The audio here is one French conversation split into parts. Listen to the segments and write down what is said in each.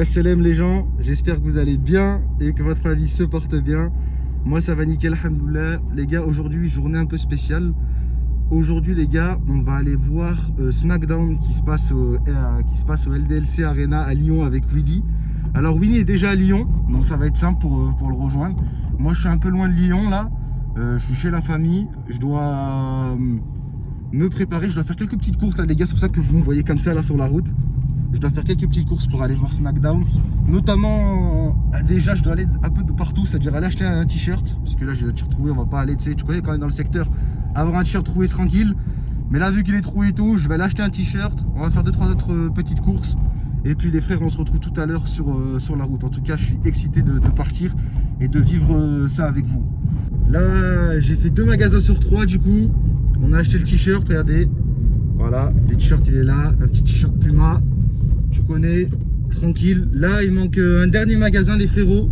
Wassalam les gens, j'espère que vous allez bien et que votre famille se porte bien. Moi ça va nickel, alhamdoulilah. Les gars, aujourd'hui journée un peu spéciale. Aujourd'hui les gars, on va aller voir SmackDown qui se passe au LDLC Arena à Lyon avec Winnie. Alors Winnie est déjà à Lyon, donc ça va être simple pour le rejoindre. Moi je suis un peu loin de Lyon là, je suis chez la famille, je dois me préparer, je dois faire quelques petites courses là les gars, c'est pour ça que vous me voyez comme ça là sur la route. Je dois faire quelques petites courses pour aller voir SmackDown. Notamment, déjà, je dois aller un peu de partout. C'est-à-dire aller acheter un t-shirt. Parce que là, j'ai le t-shirt troué. On va pas aller, tu sais, tu connais quand même dans le secteur, avoir un t-shirt troué tranquille. Mais là, vu qu'il est troué et tout, je vais aller acheter un t-shirt. On va faire 2-3 autres petites courses. Et puis les frères, on se retrouve tout à l'heure sur la route. En tout cas, je suis excité de partir et de vivre ça avec vous. Là, j'ai fait 2 magasins sur 3 du coup. On a acheté le t-shirt, regardez. Voilà, le t-shirt, il est là. Un petit t-shirt Puma. Tu connais, tranquille. Là, il manque un dernier magasin, les frérots.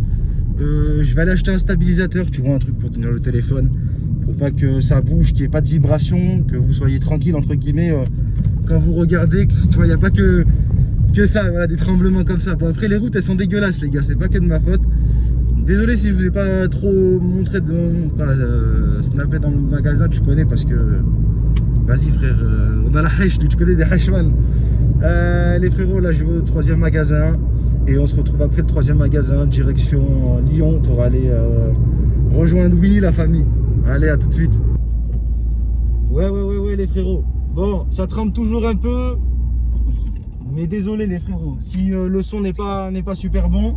Je vais aller acheter un stabilisateur, tu vois, un truc pour tenir le téléphone, pour pas que ça bouge, qu'il n'y ait pas de vibration, que vous soyez tranquille, entre guillemets, quand vous regardez. Tu vois, il n'y a pas que ça, voilà, des tremblements comme ça. Bon, après, les routes, elles sont dégueulasses, les gars, c'est pas que de ma faute. Désolé si je vous ai pas trop montré, snappé dans le magasin, tu connais, parce que... Vas-y, frère, on a la hache, tu connais des hashman. Les frérots, là je vais au 3e magasin et on se retrouve après le 3e magasin direction Lyon pour aller rejoindre Winnie, la famille. Allez, à tout de suite. Ouais les frérots. Bon, ça tremble toujours un peu, mais désolé les frérots, si le son n'est pas super bon,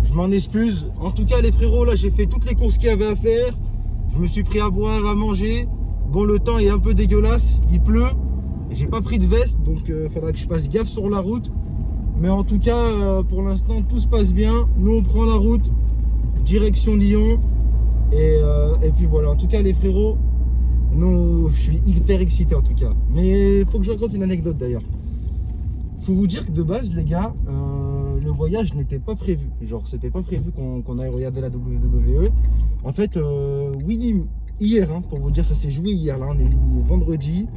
je m'en excuse. En tout cas les frérots, là j'ai fait toutes les courses qu'il y avait à faire. Je me suis pris à boire, à manger. Bon, le temps est un peu dégueulasse, il pleut. J'ai pas pris de veste, donc il faudra que je fasse gaffe sur la route. Mais en tout cas, pour l'instant, tout se passe bien. Nous, on prend la route, direction Lyon. Et puis voilà, en tout cas, les frérots, je suis hyper excité en tout cas. Mais il faut que je raconte une anecdote d'ailleurs. Faut vous dire que de base, les gars, le voyage n'était pas prévu. Genre, c'était pas prévu qu'on aille regarder la WWE. En fait, Winnie, hier, hein, pour vous dire, ça s'est joué hier. Là, on est vendredi.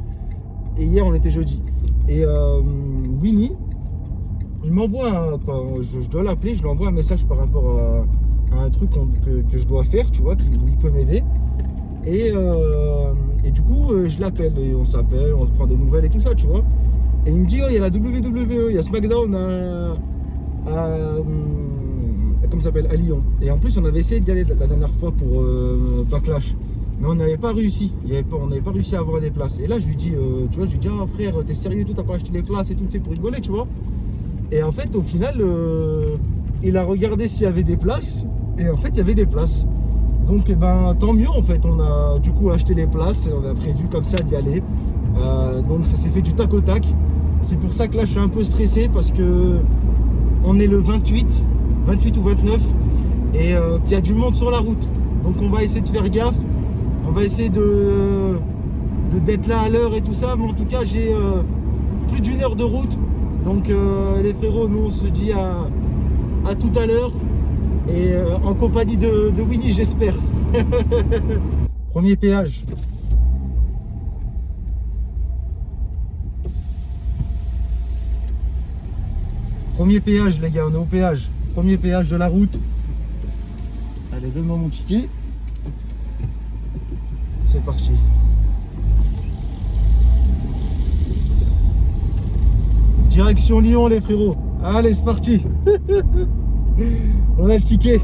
Et hier on était jeudi. Et Winnie, il m'envoie je dois l'appeler, je lui envoie un message par rapport à un truc que je dois faire, tu vois, où il peut m'aider. Et du coup, je l'appelle et on s'appelle, on se prend des nouvelles et tout ça, tu vois. Et il me dit, oh, il y a la WWE, il y a SmackDown comment ça s'appelle, à Lyon. Et en plus, on avait essayé d'y aller la dernière fois pour Backlash. Mais on n'avait pas réussi, on n'avait pas réussi à avoir des places. Et là je lui dis, tu vois, je lui dis, oh frère, t'es sérieux, t'as pas acheté les places et tout, c'est pour rigoler, tu vois. Et en fait, au final, il a regardé s'il y avait des places, et en fait, il y avait des places. Donc, tant mieux, en fait, on a du coup acheté les places, et on a prévu comme ça d'y aller. Donc, ça s'est fait du tac au tac. C'est pour ça que là, je suis un peu stressé, parce que on est le 28 ou 29, et qu'il y a du monde sur la route. Donc, on va essayer de faire gaffe. On va essayer d'être là à l'heure et tout ça, mais en tout cas j'ai plus d'1 heure de route. Donc les frérots, nous on se dit à tout à l'heure et en compagnie de Winnie, j'espère. Premier péage. Premier péage les gars, on est au péage. Premier péage de la route. Allez, donne-moi mon ticket. C'est parti. Direction Lyon les frérots. Allez, c'est parti. On a le ticket.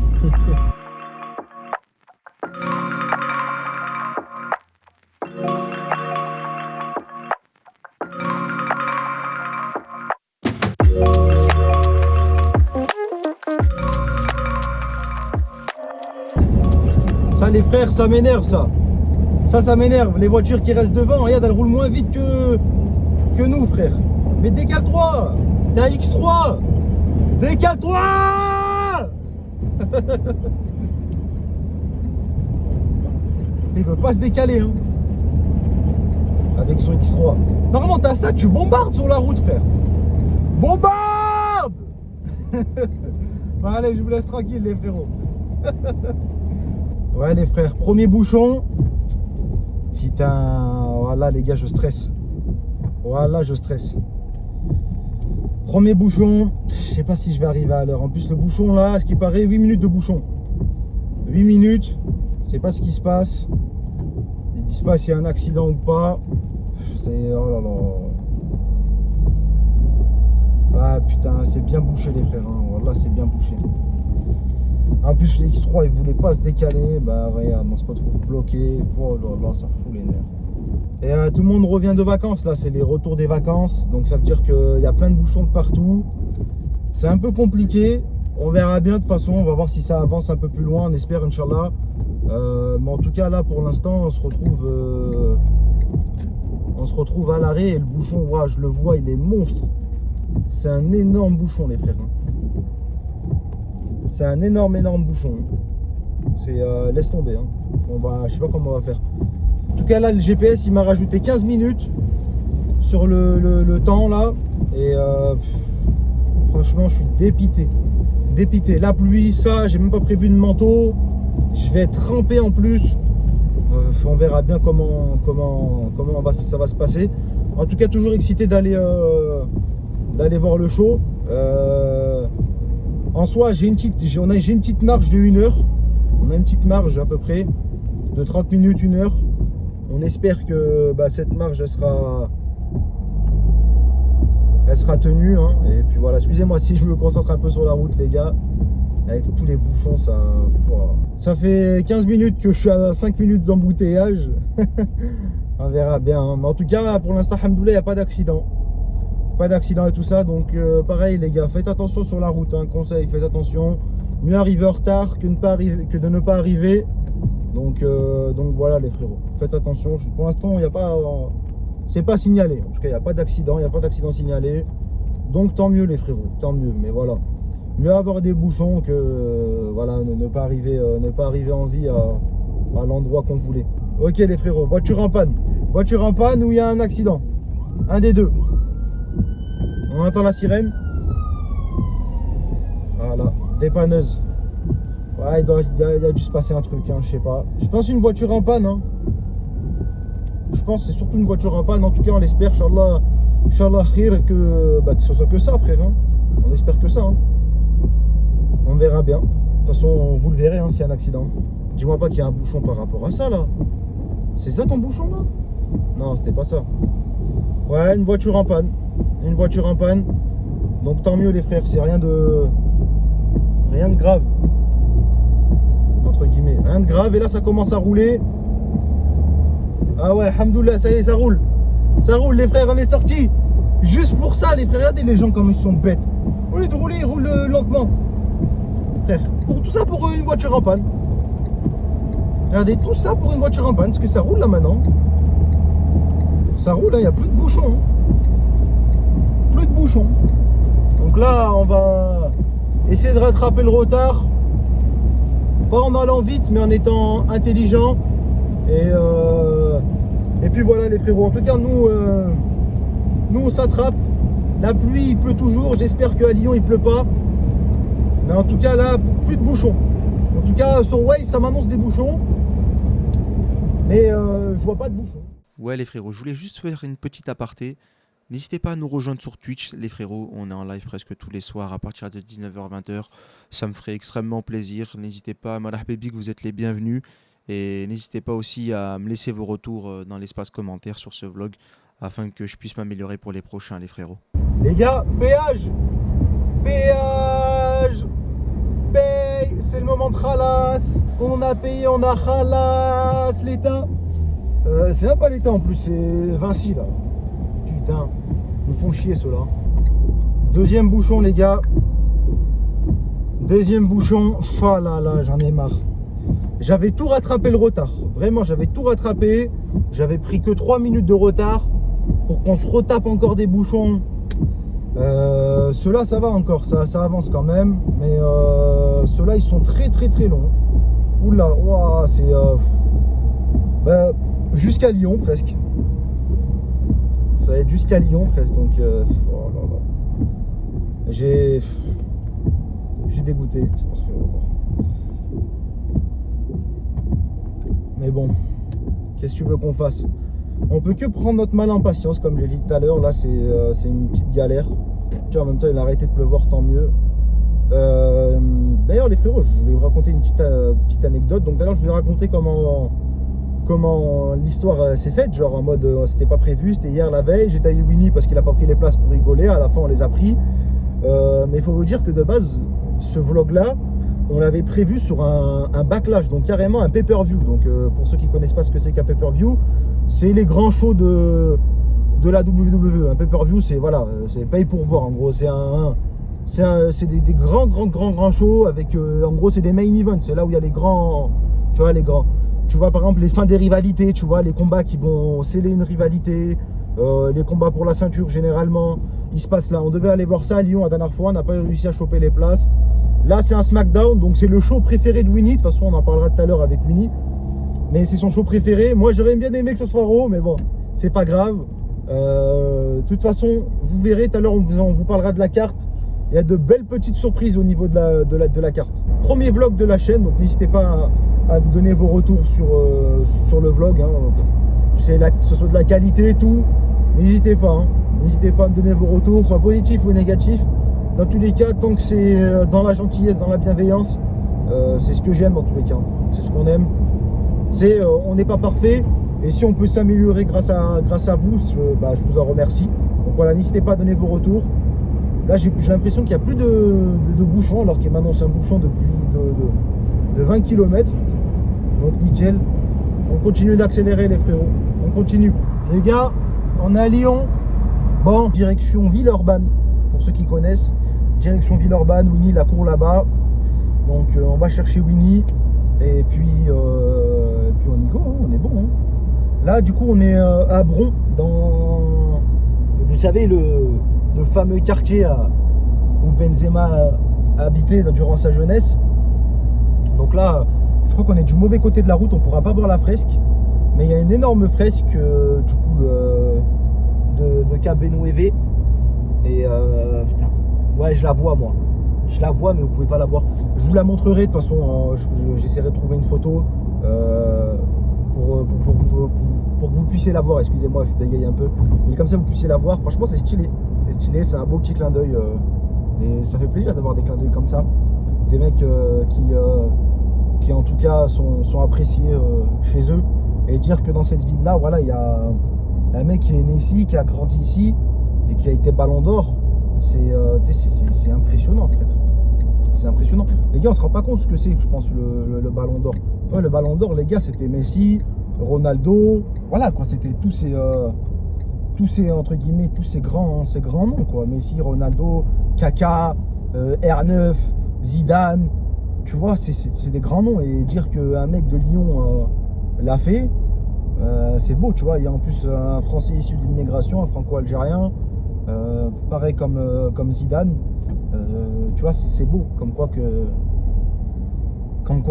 Ça les frères, ça m'énerve ça. Ça m'énerve, les voitures qui restent devant, regarde, elles roulent moins vite que nous, frère. Mais décale-toi, t'es un X3. Décale-toi. Il veut pas se décaler, hein. Avec son X3. Normalement, t'as ça, tu bombardes sur la route, frère. Bombarde. Bon, allez, je vous laisse tranquille, les frérots. Ouais, les frères, premier bouchon. Putain, voilà les gars, je stresse. Voilà, je stresse. Premier bouchon, je sais pas si je vais arriver à l'heure. En plus le bouchon là, ce qui paraît 8 minutes de bouchon. 8 minutes, je sais pas ce qui se passe. Ils disent pas s'il y a un accident ou pas. C'est oh là là. Ah putain, c'est bien bouché les frères, hein. Voilà, c'est bien bouché. En plus les X3 ils voulaient pas se décaler. Bah regarde, on se retrouve bloqué. Oh là là, ça fout les nerfs. Et tout le monde revient de vacances, là c'est les retours des vacances, donc ça veut dire qu'il y a plein de bouchons de partout. C'est un peu compliqué, on verra bien de toute façon, on va voir si ça avance un peu plus loin, on espère Inch'Allah. Mais en tout cas là pour l'instant on se retrouve à l'arrêt et le bouchon, ouais, je le vois, il est monstre. C'est un énorme bouchon les frères. C'est un énorme bouchon. C'est laisse tomber, hein. Je sais pas comment on va faire. En tout cas là le GPS il m'a rajouté 15 minutes sur le temps là et franchement je suis dépité. La pluie, ça, j'ai même pas prévu de manteau, je vais être trempé en plus. On verra bien comment ça va se passer. En tout cas toujours excité d'aller voir le show. En soi j'ai une petite marge de 1 heure. On a une petite marge à peu près de 30 minutes, 1 heure. On espère que cette marge elle sera tenue, hein. Et puis voilà, excusez-moi si je me concentre un peu sur la route les gars. Avec tous les bouchons, ça fait 15 minutes que je suis à 5 minutes d'embouteillage. On verra bien, hein. Mais en tout cas pour l'instant alhamdoulilah il n'y a pas d'accident. Pas d'accident et tout ça. Donc pareil les gars, faites attention sur la route, hein. Conseil, faites attention. Mieux arriver en retard que de ne pas arriver. Donc voilà les frérots, faites attention. Pour l'instant il n'y a pas, c'est pas signalé. En tout cas il n'y a pas d'accident, signalé. Donc tant mieux les frérots, tant mieux. Mais voilà, mieux avoir des bouchons que voilà ne pas arriver en vie à l'endroit qu'on voulait. Ok les frérots, voiture en panne ou il y a un accident, un des deux. On entend la sirène. Voilà, dépanneuse. Ouais, il a dû se passer un truc, hein, je sais pas. Je pense une voiture en panne, hein. Je pense que c'est surtout une voiture en panne. En tout cas, on l'espère, Inch'Allah khir, que ce soit que ça, frère, hein. On espère que ça, hein. On verra bien. De toute façon, vous le verrez, hein, s'il y a un accident. Dis-moi pas qu'il y a un bouchon par rapport à ça, là. C'est ça ton bouchon, là? Non, c'était pas ça. Ouais, une voiture en panne. Donc tant mieux, les frères. C'est rien de grave. Entre guillemets, rien de grave. Et là ça commence à rouler. Ah ouais, alhamdoulilah, ça y est, ça roule les frères, on est sortis. Juste pour ça les frères, regardez les gens comme ils sont bêtes. Au lieu de rouler, ils roulent lentement. Frère, pour tout ça pour une voiture en panne. Regardez, tout ça pour une voiture en panne. Parce que ça roule là maintenant. Ça roule, il n'y a plus de bouchons, hein. Plus de bouchons. Donc là on va essayer de rattraper le retard. Pas en allant vite, mais en étant intelligent. Et puis voilà les frérots. En tout cas, nous on s'attrape. La pluie, il pleut toujours. J'espère qu'à Lyon, il pleut pas. Mais en tout cas, là, plus de bouchons. En tout cas, sur Waze, ça m'annonce des bouchons. Mais je vois pas de bouchons. Ouais les frérots, je voulais juste faire une petite aparté. N'hésitez pas à nous rejoindre sur Twitch, les frérots. On est en live presque tous les soirs à partir de 19h-20h. Ça me ferait extrêmement plaisir. N'hésitez pas, Marah Bébik, vous êtes les bienvenus. Et n'hésitez pas aussi à me laisser vos retours dans l'espace commentaire sur ce vlog afin que je puisse m'améliorer pour les prochains, les frérots. Les gars, péage, paye, c'est le moment de khalas. On a payé, on a khalas, l'État. C'est même pas l'État en plus, c'est Vinci là. Putain, ils nous font chier ceux-là. Deuxième bouchon les gars. Deuxième bouchon. Oh là là, j'en ai marre. J'avais tout rattrapé le retard. Vraiment, j'avais tout rattrapé. J'avais pris que 3 minutes de retard pour qu'on se retape encore des bouchons. Ceux-là, ça va encore. Ça avance quand même. Mais ceux-là, ils sont très longs. Oula, ouah, c'est... jusqu'à Lyon presque. Ça va être jusqu'à Lyon presque. Donc, oh là là. J'ai dégoûté. Mais bon, qu'est-ce que tu veux qu'on fasse? On peut que prendre notre mal en patience, comme j'ai dit tout à l'heure. Là, c'est une petite galère. Tiens, en même temps, il a arrêté de pleuvoir, tant mieux. D'ailleurs, les frérots, je vais vous raconter une petite anecdote. Donc, d'ailleurs, je vous ai raconté comment l'histoire s'est faite. Genre, en mode, c'était pas prévu, c'était hier la veille. J'ai taillé Winnie parce qu'il a pas pris les places pour rigoler. À la fin, on les a pris. Mais il faut vous dire que de base, ce vlog-là, on l'avait prévu sur un backlash, donc carrément un pay-per-view. Donc, pour ceux qui connaissent pas ce que c'est qu'un pay-per-view, c'est les grands shows de la WWE. Un pay-per-view, c'est voilà, c'est paye pour voir. En gros, c'est des grands shows avec, en gros, c'est des main events. C'est là où il y a les grands, tu vois, tu vois par exemple les fins des rivalités, tu vois, les combats qui vont sceller une rivalité, les combats pour la ceinture généralement. Il se passe là. On devait aller voir ça à Lyon la dernière fois, on n'a pas réussi à choper les places. Là, c'est un SmackDown, donc c'est le show préféré de Winnie. De toute façon, on en parlera tout à l'heure avec Winnie. Mais c'est son show préféré. Moi, j'aurais bien aimé que ce soit Raw, mais bon, c'est pas grave. De toute façon, vous verrez tout à l'heure, on vous parlera de la carte. Il y a de belles petites surprises au niveau de la carte. Premier vlog de la chaîne, donc n'hésitez pas à me donner vos retours sur le vlog. Hein. Que ce soit de la qualité et tout, n'hésitez pas. Hein. N'hésitez pas à me donner vos retours, soit positifs ou négatifs. Dans tous les cas, tant que c'est dans la gentillesse, dans la bienveillance, c'est ce que j'aime dans tous les cas. C'est ce qu'on aime. On n'est pas parfait. Et si on peut s'améliorer grâce à vous, je vous en remercie. Donc voilà, n'hésitez pas à donner vos retours. Là, j'ai l'impression qu'il n'y a plus de bouchons, alors qu'il maintenant c'est un bouchon depuis de 20 km. Donc nickel. On continue d'accélérer les frérots. On continue. Les gars, on est à Lyon. Bon, direction Villeurbanne. Pour ceux qui connaissent, direction Villeurbanne. Winnie la court là-bas. Donc on va chercher Winnie. Et puis on y go, hein, on est bon. Hein. Là, du coup, on est à Bron, dans, vous savez, le fameux quartier où Benzema a habité durant sa jeunesse. Donc là, je crois qu'on est du mauvais côté de la route, on ne pourra pas voir la fresque. Mais il y a une énorme fresque, du coup, de Cabenueve. Et putain, ouais, je la vois, moi. Je la vois, mais vous ne pouvez pas la voir. Je vous la montrerai, de toute façon, j'essaierai de trouver une photo. Pour que vous puissiez la voir, excusez-moi, je bégaye un peu, mais comme ça vous puissiez la voir. Franchement, c'est stylé, c'est un beau petit clin d'œil, et ça fait plaisir d'avoir des clins d'œil comme ça, des mecs qui en tout cas sont appréciés chez eux, et dire que dans cette ville là, voilà, il y a un mec qui est né ici, qui a grandi ici et qui a été ballon d'or. C'est impressionnant, frère. C'est impressionnant. Les gars, on se rend pas compte ce que c'est, je pense, le ballon d'or. Ouais, le ballon d'or, les gars, c'était Messi, Ronaldo, voilà quoi, c'était tous ces entre guillemets, tous ces grands noms quoi. Messi, Ronaldo, Kaka, R9, Zidane, tu vois, c'est des grands noms. Et dire qu'un mec de Lyon l'a fait, c'est beau, tu vois. Il y a en plus un Français issu de l'immigration, un Franco-Algérien, pareil comme Zidane. Tu vois, c'est beau, comme quoi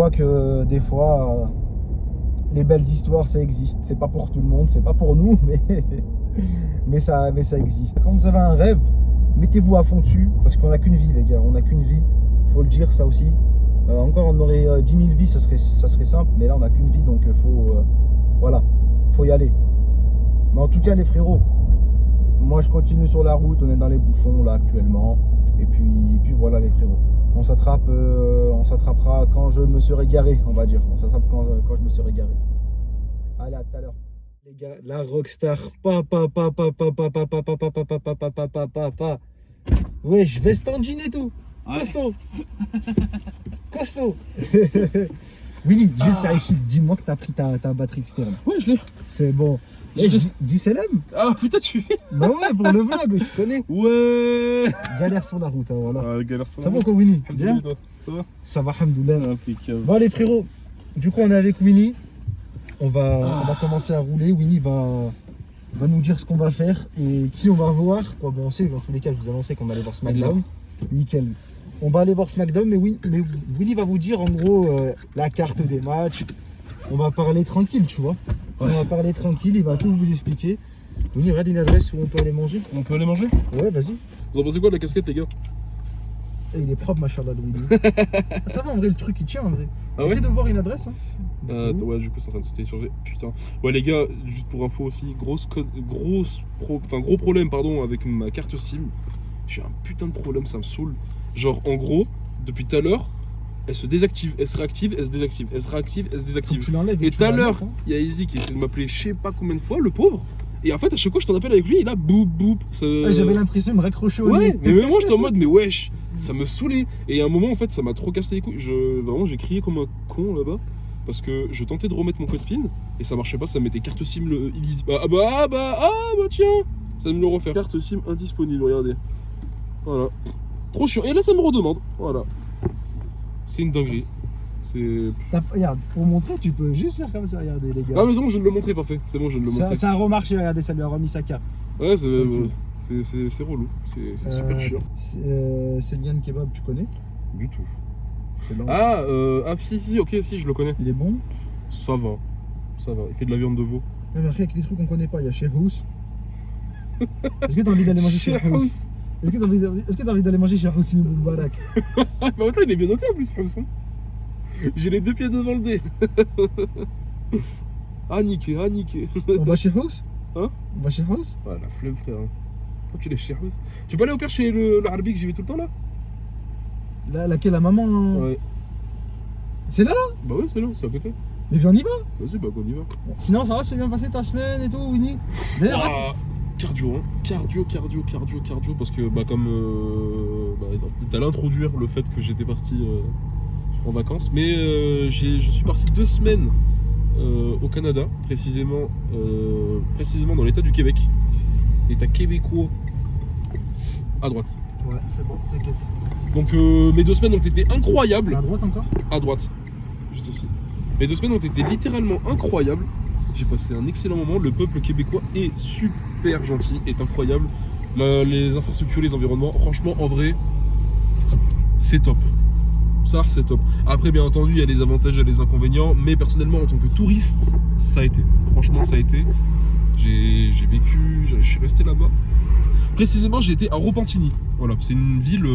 que des fois les belles histoires ça existe. C'est pas pour tout le monde, c'est pas pour nous, mais ça existe. Quand vous avez un rêve, mettez-vous à fond dessus, parce qu'on n'a qu'une vie, les gars, on n'a qu'une vie, faut le dire, ça aussi. Encore on aurait 10 000 vies, ça serait simple, mais là on n'a qu'une vie, donc voilà, faut y aller. Mais en tout cas les frérots, moi je continue sur la route, on est dans les bouchons là actuellement, et puis voilà les frérots. On s'attrapera quand je me serai garé, on va dire. On s'attrape quand je me serai garé. Allez, à tout à l'heure. Les gars, la rockstar. Ouais, je veste en jean et tout. Cosso. Cosso. Winnie, juste ici, dis-moi que t'as pris ta batterie externe. Ouais, je l'ai. C'est bon. Dis Selem. Ah putain, tu fais. Bah ouais, pour le vlog, tu connais. Ouais. Galère sur la route, hein, voilà. Galère sur la Ça va route. quoi, Winnie? Bien. Bien. Toi, ça va? Ça va, alhamdoulilah. Impeccable. Bon les frérots, du coup on est avec Winnie. On va commencer à rouler. Winnie va nous dire ce qu'on va faire et qui on va voir. Quoi, bon, on sait, dans tous les cas, je vous annonçais qu'on allait voir SmackDown. Nickel. On va aller voir SmackDown, mais Winnie va vous dire en gros la carte des matchs. On va parler tranquille, tu vois. Ouais. On va parler tranquille, il va tout vous expliquer. Winnie, regarde une adresse où on peut aller manger. On peut aller manger? Ouais, vas-y. Vous en pensez quoi de la casquette, les gars? Et il est propre, machallah, le Winnie. Ça va en vrai, le truc il tient en vrai. Ah ouais? Essaye de voir une adresse. Hein. Ouais, du coup, c'est en train de se télécharger. Putain. Ouais, les gars, juste pour info aussi, gros problème, pardon, avec ma carte SIM. J'ai un putain de problème, ça me saoule. Genre, en gros, depuis tout à l'heure, elle se désactive, elle se réactive, elle se désactive, elle se réactive, elle se Faut que désactive. tu l'enlèves. Et tu tout à la l'heure, mets, hein. il y a Izzy qui essaie de m'appeler je sais pas combien de fois, le pauvre. Et en fait, à chaque fois, je t'en appelle avec lui, et là, boum, boum. J'avais l'impression de me raccrocher au Ouais, nez. mais même moi, j'étais en mode, mais wesh, ça me saoulait. Et à un moment, en fait, ça m'a trop cassé les couilles. Vraiment, j'ai crié comme un con là-bas. Parce que je tentais de remettre mon code PIN et ça marchait pas, ça mettait carte SIM illisible. Bah tiens, ça va me le refaire. Carte SIM indisponible, regardez. Voilà. Trop chiant. Et là, ça me redemande. Voilà. C'est une dinguerie. C'est. Regarde, pour montrer, tu peux juste faire comme ça, regardez les gars. Ah, mais c'est bon, je viens de le montrer, parfait. C'est bon, je viens de le montrer. Ça a remarché, regardez, ça lui a remis sa carte. Ouais, Ok. c'est relou. C'est super chiant. C'est Lian Kebab, tu connais? Du tout. C'est lent. Ah, si, ok, si, je le connais. Il est bon. Ça va. Ça va. Il fait de la viande de veau. Mais après, avec des trucs qu'on connaît pas, il y a chez Hous. Est-ce que t'as envie d'aller manger chez Hous? Est-ce que t'as envie d'aller manger chez Houssini Boubarak? Ah, mais attends, il est bien noté en plus, House. J'ai les deux pieds devant le dé. Ah, niqué. On va chez Hous? Hein? On va chez Hous? Ah, la flemme, frère. Pourquoi tu l'es chez House? Tu peux aller au pire chez l'Arabique que j'y vais tout le temps là? Laquelle, la maman? Ouais. C'est là? Bah ouais, c'est là, c'est à côté. Mais viens, on y va. Vas-y, bah on y va. Sinon, ça va, c'est bien passé ta semaine et tout, Winnie? D'ailleurs, Ah, cardio, hein. Cardio. Parce que, bah, comme. T'allais introduire le fait que j'étais parti en vacances. Mais je suis parti 2 semaines au Canada, précisément dans l'état du Québec. L'état québécois. À droite. ouais, c'est bon, t'inquiète. Donc, mes 2 semaines ont été incroyables. À droite encore? À droite, juste ici. Mes 2 semaines ont été littéralement incroyables. J'ai passé un excellent moment. Le peuple québécois est super gentil, est incroyable. Les infrastructures, les environnements, franchement, en vrai, c'est top. Ça, c'est top. Après, bien entendu, il y a des avantages et des inconvénients, mais personnellement, en tant que touriste, ça a été. Franchement, ça a été. J'ai vécu, je suis resté là-bas. Précisément, j'ai été à Repentigny. Voilà, c'est une ville,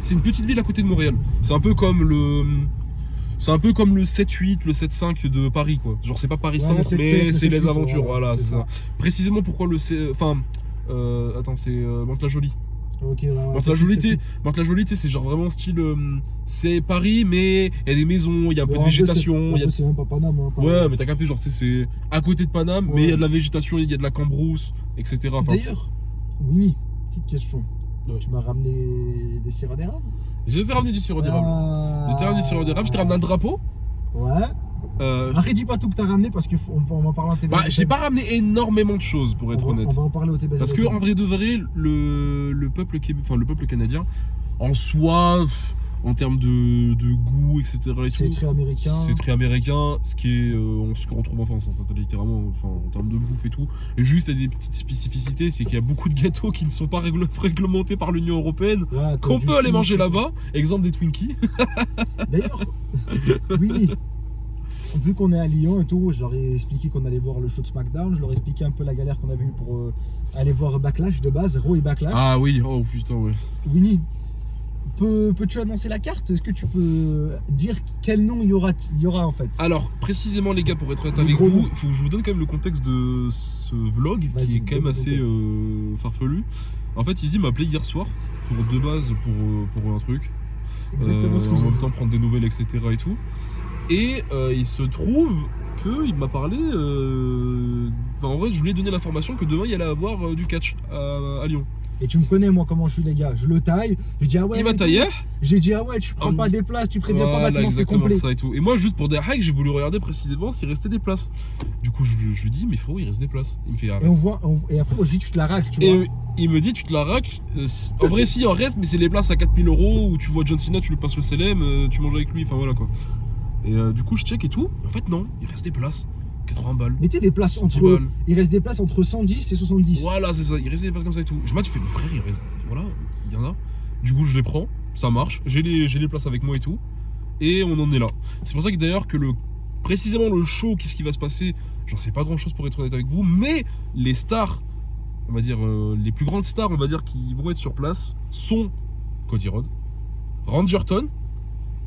c'est une petite ville à côté de Montréal. C'est un peu comme le 7-8, le 7-5 de Paris, quoi. Genre, c'est pas Paris-Centre, Ouais, mais c'est les 7-8, aventures. Voilà, c'est c'est ça. Précisément pourquoi c'est Mantes-la-Jolie. Ok, ouais. Mantes-la-Jolie, c'est genre vraiment style. C'est Paris, mais il y a des maisons, il y a un peu de végétation. C'est même pas Paname. Hein, Ouais, mais t'as capté, genre, c'est à côté de Paname, mais il y a de la végétation, il y a de la cambrousse, etc. Enfin, D'ailleurs, Winnie, petite question. Ouais. Tu m'as ramené des sirop d'érable? je t'ai ramené du sirop d'érable. Je t'ai ramené du sirop d'érable, je t'ai ramené un drapeau. Ouais. Après, dis pas tout que t'as ramené parce qu'on va en parler en TBS. Bah, j'ai pas ramené énormément de choses, pour être honnête. On va en parler au TBS. Parce que en vrai de vrai, le peuple canadien, en soi, en termes de goût, etc. et c'est tout, très américain. c'est très américain, ce qu'on retrouve en France, en fait, littéralement, enfin, en termes de bouffe et tout. Et juste, il y a des petites spécificités, c'est qu'il y a beaucoup de gâteaux qui ne sont pas réglementés par l'Union Européenne, Ouais, à cause qu'on du peut aller film. manger là-bas. Exemple des Twinkies. D'ailleurs, Winnie, vu qu'on est à Lyon et tout, je leur ai expliqué qu'on allait voir le show de SmackDown, je leur ai expliqué un peu la galère qu'on avait eue pour aller voir Backlash de base, Raw et Backlash. Ah oui, oh putain, ouais. Winnie, peux-tu annoncer la carte? Est-ce que tu peux dire quel nom il y aura en fait? Alors, précisément, les gars, pour être honnête Les avec gros vous, noms. il faut que je vous donne quand même le contexte de ce vlog, qui Vas-y, est quand même donne le assez farfelu. En fait, Izzy m'a appelé hier soir, de base, pour un truc. Exactement ce que En j'ai même dit. temps, prendre des nouvelles, etc. et tout. Et il se trouve qu'il m'a parlé... en vrai, je lui ai donné l'information que demain, il allait avoir du catch à Lyon. Et tu me connais moi comment je suis les gars, je le taille, je dis ah ouais. Il m'a taillé. J'ai dit ah ouais, tu prends Ah, pas des places, tu préviens Voilà, pas maintenant, c'est exactement complet. ça et tout. Et moi, juste pour des hacks, j'ai voulu regarder précisément s'il restait des places. Du coup, je lui dis, mais frérot, il reste des places. Il me fait, ah, Et après moi je dis tu te la racles, tu vois. et il me dit, tu te la racles. En vrai, si, il en reste, mais c'est les places à 4000 € où tu vois John Cena, tu lui passes le CLM, tu manges avec lui, enfin voilà quoi. Et du coup, je check et tout. En fait, non, il reste des places. 80 balles. Mais tu sais des places 10 entre. balles. Il reste des places entre 110 et 70. Voilà, c'est ça. Il reste des places comme ça et tout. Je m'as fait, mais frère, il reste. Voilà, il y en a. Du coup, je les prends. Ça marche. J'ai les places avec moi et tout. Et on en est là. C'est pour ça que d'ailleurs, précisément le show, qu'est-ce qui va se passer, j'en sais pas grand chose pour être honnête avec vous. Mais les stars, on va dire, les plus grandes stars, on va dire, qui vont être sur place sont Cody Rhodes, Randy Orton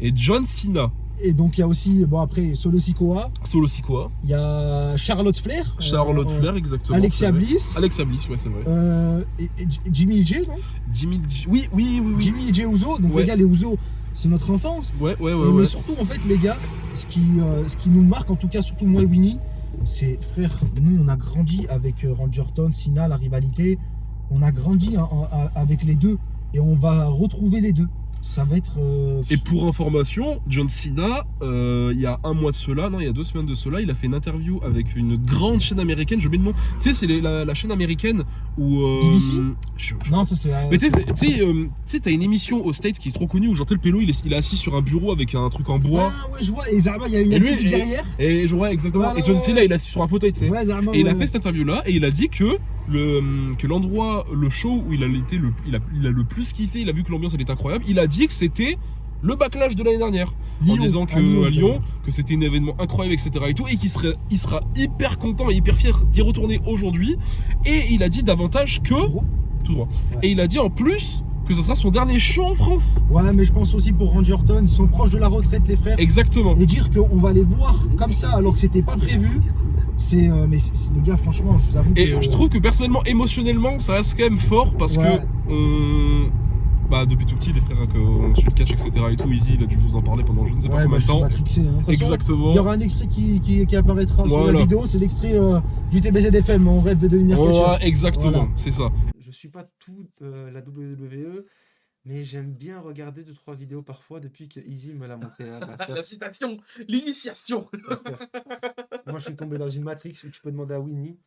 et John Cena. Et donc il y a aussi, bon après, Solo Sikoa, Solo Sikoa, il y a Charlotte Flair. Charlotte Flair, exactement. Alexia c'est vrai. Bliss. Alexia Bliss, ouais, c'est vrai. Et Jimmy J, non Oui. Jimmy J Uso. Donc Ouais. les gars, les Uso, c'est notre enfance. Ouais. Mais surtout, en fait, les gars, ce qui nous marque, en tout cas, surtout moi et Winnie, c'est, frère, nous, on a grandi avec Randy Orton, Cena, la rivalité. On a grandi avec les deux. Et on va retrouver les deux. Ça va être... Et pour information, John Cena, il y a un mois de cela, non, il y a 2 semaines de cela, il a fait une interview avec une grande chaîne américaine, je mets le nom. Tu sais, c'est la chaîne américaine où... BBC Non, ça c'est... Mais tu sais, t'as une émission aux States qui est trop connue où genre le pélo il est assis sur un bureau avec un truc en bois. Ah ouais, je vois. Et Zarma, il y a une Et lui, public derrière. Et je vois exactement. Ouais, et John ouais, Cena, il est assis sur un fauteuil, tu sais. Ouais, Zarma, Et il a ouais. fait cette interview là et il a dit que l'endroit, le show où il a le plus kiffé, il a vu que l'ambiance elle était incroyable, il a dit que c'était le backlash de l'année dernière, en Lyon, disant que à Lyon, que c'était un événement incroyable, etc. et tout, et il sera hyper content et hyper fier d'y retourner aujourd'hui. Et il a dit davantage que tout droit. Ouais. Et il a dit en plus que ça sera son dernier show en France. Ouais, mais je pense aussi pour Randy Orton, ils sont proches de la retraite, les frères. Exactement. Et dire qu'on va les voir comme ça alors que c'était pas prévu, c'est. Les gars, franchement, je vous avoue. Et que, je trouve que personnellement, émotionnellement, ça reste quand même fort parce Ouais. que depuis tout petit, les frères qu'on suit le catch, etc. et tout, Easy, il a dû vous en parler pendant je ne sais pas Ouais, combien bah, de je suis temps. matrixé, hein. De toute façon, Exactement. il y aura un extrait qui apparaîtra sur Voilà. la vidéo, c'est l'extrait du TBZFM, mon rêve de devenir catcheur. Ouais, exactement, Voilà. c'est ça. Je suis pas tout la WWE, mais j'aime bien regarder 2-3 vidéos parfois depuis que Easy me l'a montré. Hein, bah, frère, citation, l'initiation. frère. Moi, je suis tombé dans une matrix où tu peux demander à Winnie.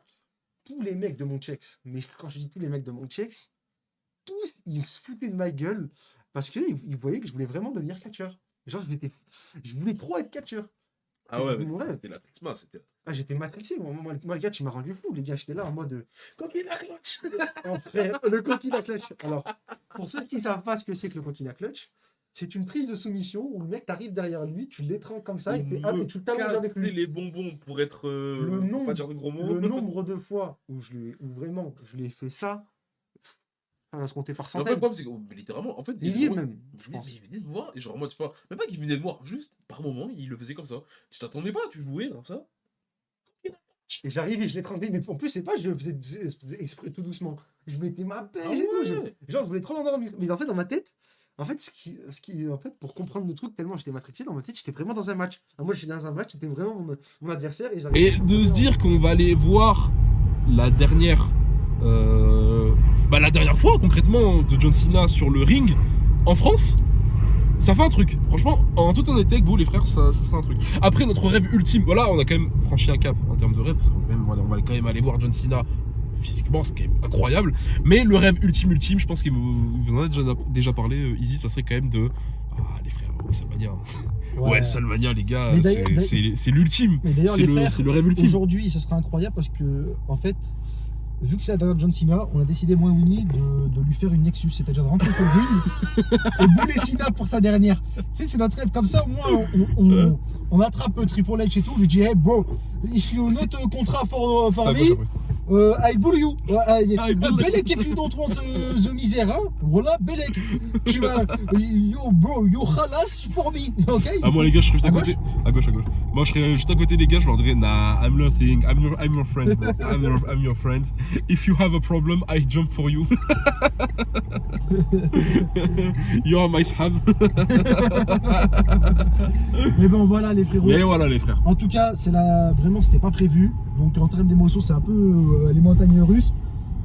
Tous les mecs de mon checks, mais quand je dis tous les mecs de mon checks, tous ils se foutaient de ma gueule parce qu'ils voyaient que je voulais vraiment devenir catcheur. Genre, je voulais trop être catcheur. Ah ouais, mais mais c'était c'était la Trixma, c'était Ah, j'étais matrixé. Moi, le gars, tu m'as rendu fou. Les gars, j'étais là en mode. Coquille la cloche. Oh, frère, le coquille à clutch. Alors, pour ceux qui ne savent pas ce que c'est que le coquille à clutch, c'est une prise de soumission où le mec t'arrive derrière lui, tu l'étranges comme ça et tu le t'allonges avec lui. les bonbons pour être. Le pour nombre- pas dire de gros mots. Le nombre de fois où vraiment je lui ai fait ça, ça va se compter par Mais après, le centaines. problème, c'est que littéralement, en fait, Milliers même, je il pense. venait me voir, et genre, moi, tu sais pas, même pas qu'il venait me voir, juste par moment, il le faisait comme ça. Tu t'attendais pas, tu jouais comme ça. Et j'arrive et je l'étranglais, mais en plus, c'est pas, je faisais exprès tout doucement. Je mettais ma pêche Ah et tout. ouais. Genre, je voulais trop l'endormir. Mais en fait, dans ma tête, en fait, en fait, pour comprendre le truc, tellement j'étais matrixé, dans ma tête, j'étais vraiment dans un match. Alors, moi, j'étais dans un match, c'était vraiment mon adversaire. Et, Et de se dire qu'on va aller voir la dernière. La dernière fois, concrètement, de John Cena sur le ring en France. Ça fait un truc, franchement, en toute honnêteté avec vous les frères, ça serait un truc. Après notre rêve ultime, voilà, on a quand même franchi un cap en termes de rêve, parce qu'on va quand même aller voir John Cena physiquement, c'est quand même incroyable. Mais le rêve ultime, je pense qu'il vous en a déjà parlé, Easy, ça serait quand même de... Ah les frères, WrestleMania. Ouais, WrestleMania les gars, Mais d'ailleurs- c'est l'ultime. Mais d'ailleurs, C'est les frères, c'est le rêve ultime. aujourd'hui, ce sera incroyable parce que, en fait, vu que c'est la dernière John Cena, on a décidé, moi et Winnie, de lui faire une Nexus, c'est-à-dire de rentrer sur le ring et bouler Cena pour sa dernière. Tu sais, c'est notre rêve. Comme ça, au moins, on attrape Triple H et tout, on lui dit, hey bro, if you not contrat for Ça me, va. I bull you. I bull you. Belek if you don't want the misère, hein. Voilà, Belek. Tu vas, yo bro, you khalas for me, ok? Ah moi les gars je serais juste à À côté. À gauche. Moi je serais juste à côté des gars, je leur dirais nah I'm nothing, I'm your friend bro. I'm your friend. If you have a problem, I jump for you. You are my sahab. Mais bon, voilà les frérots. Mais voilà les frères. En tout cas, vraiment, c'était pas prévu. Donc en termes d'émotion, c'est un peu les montagnes russes.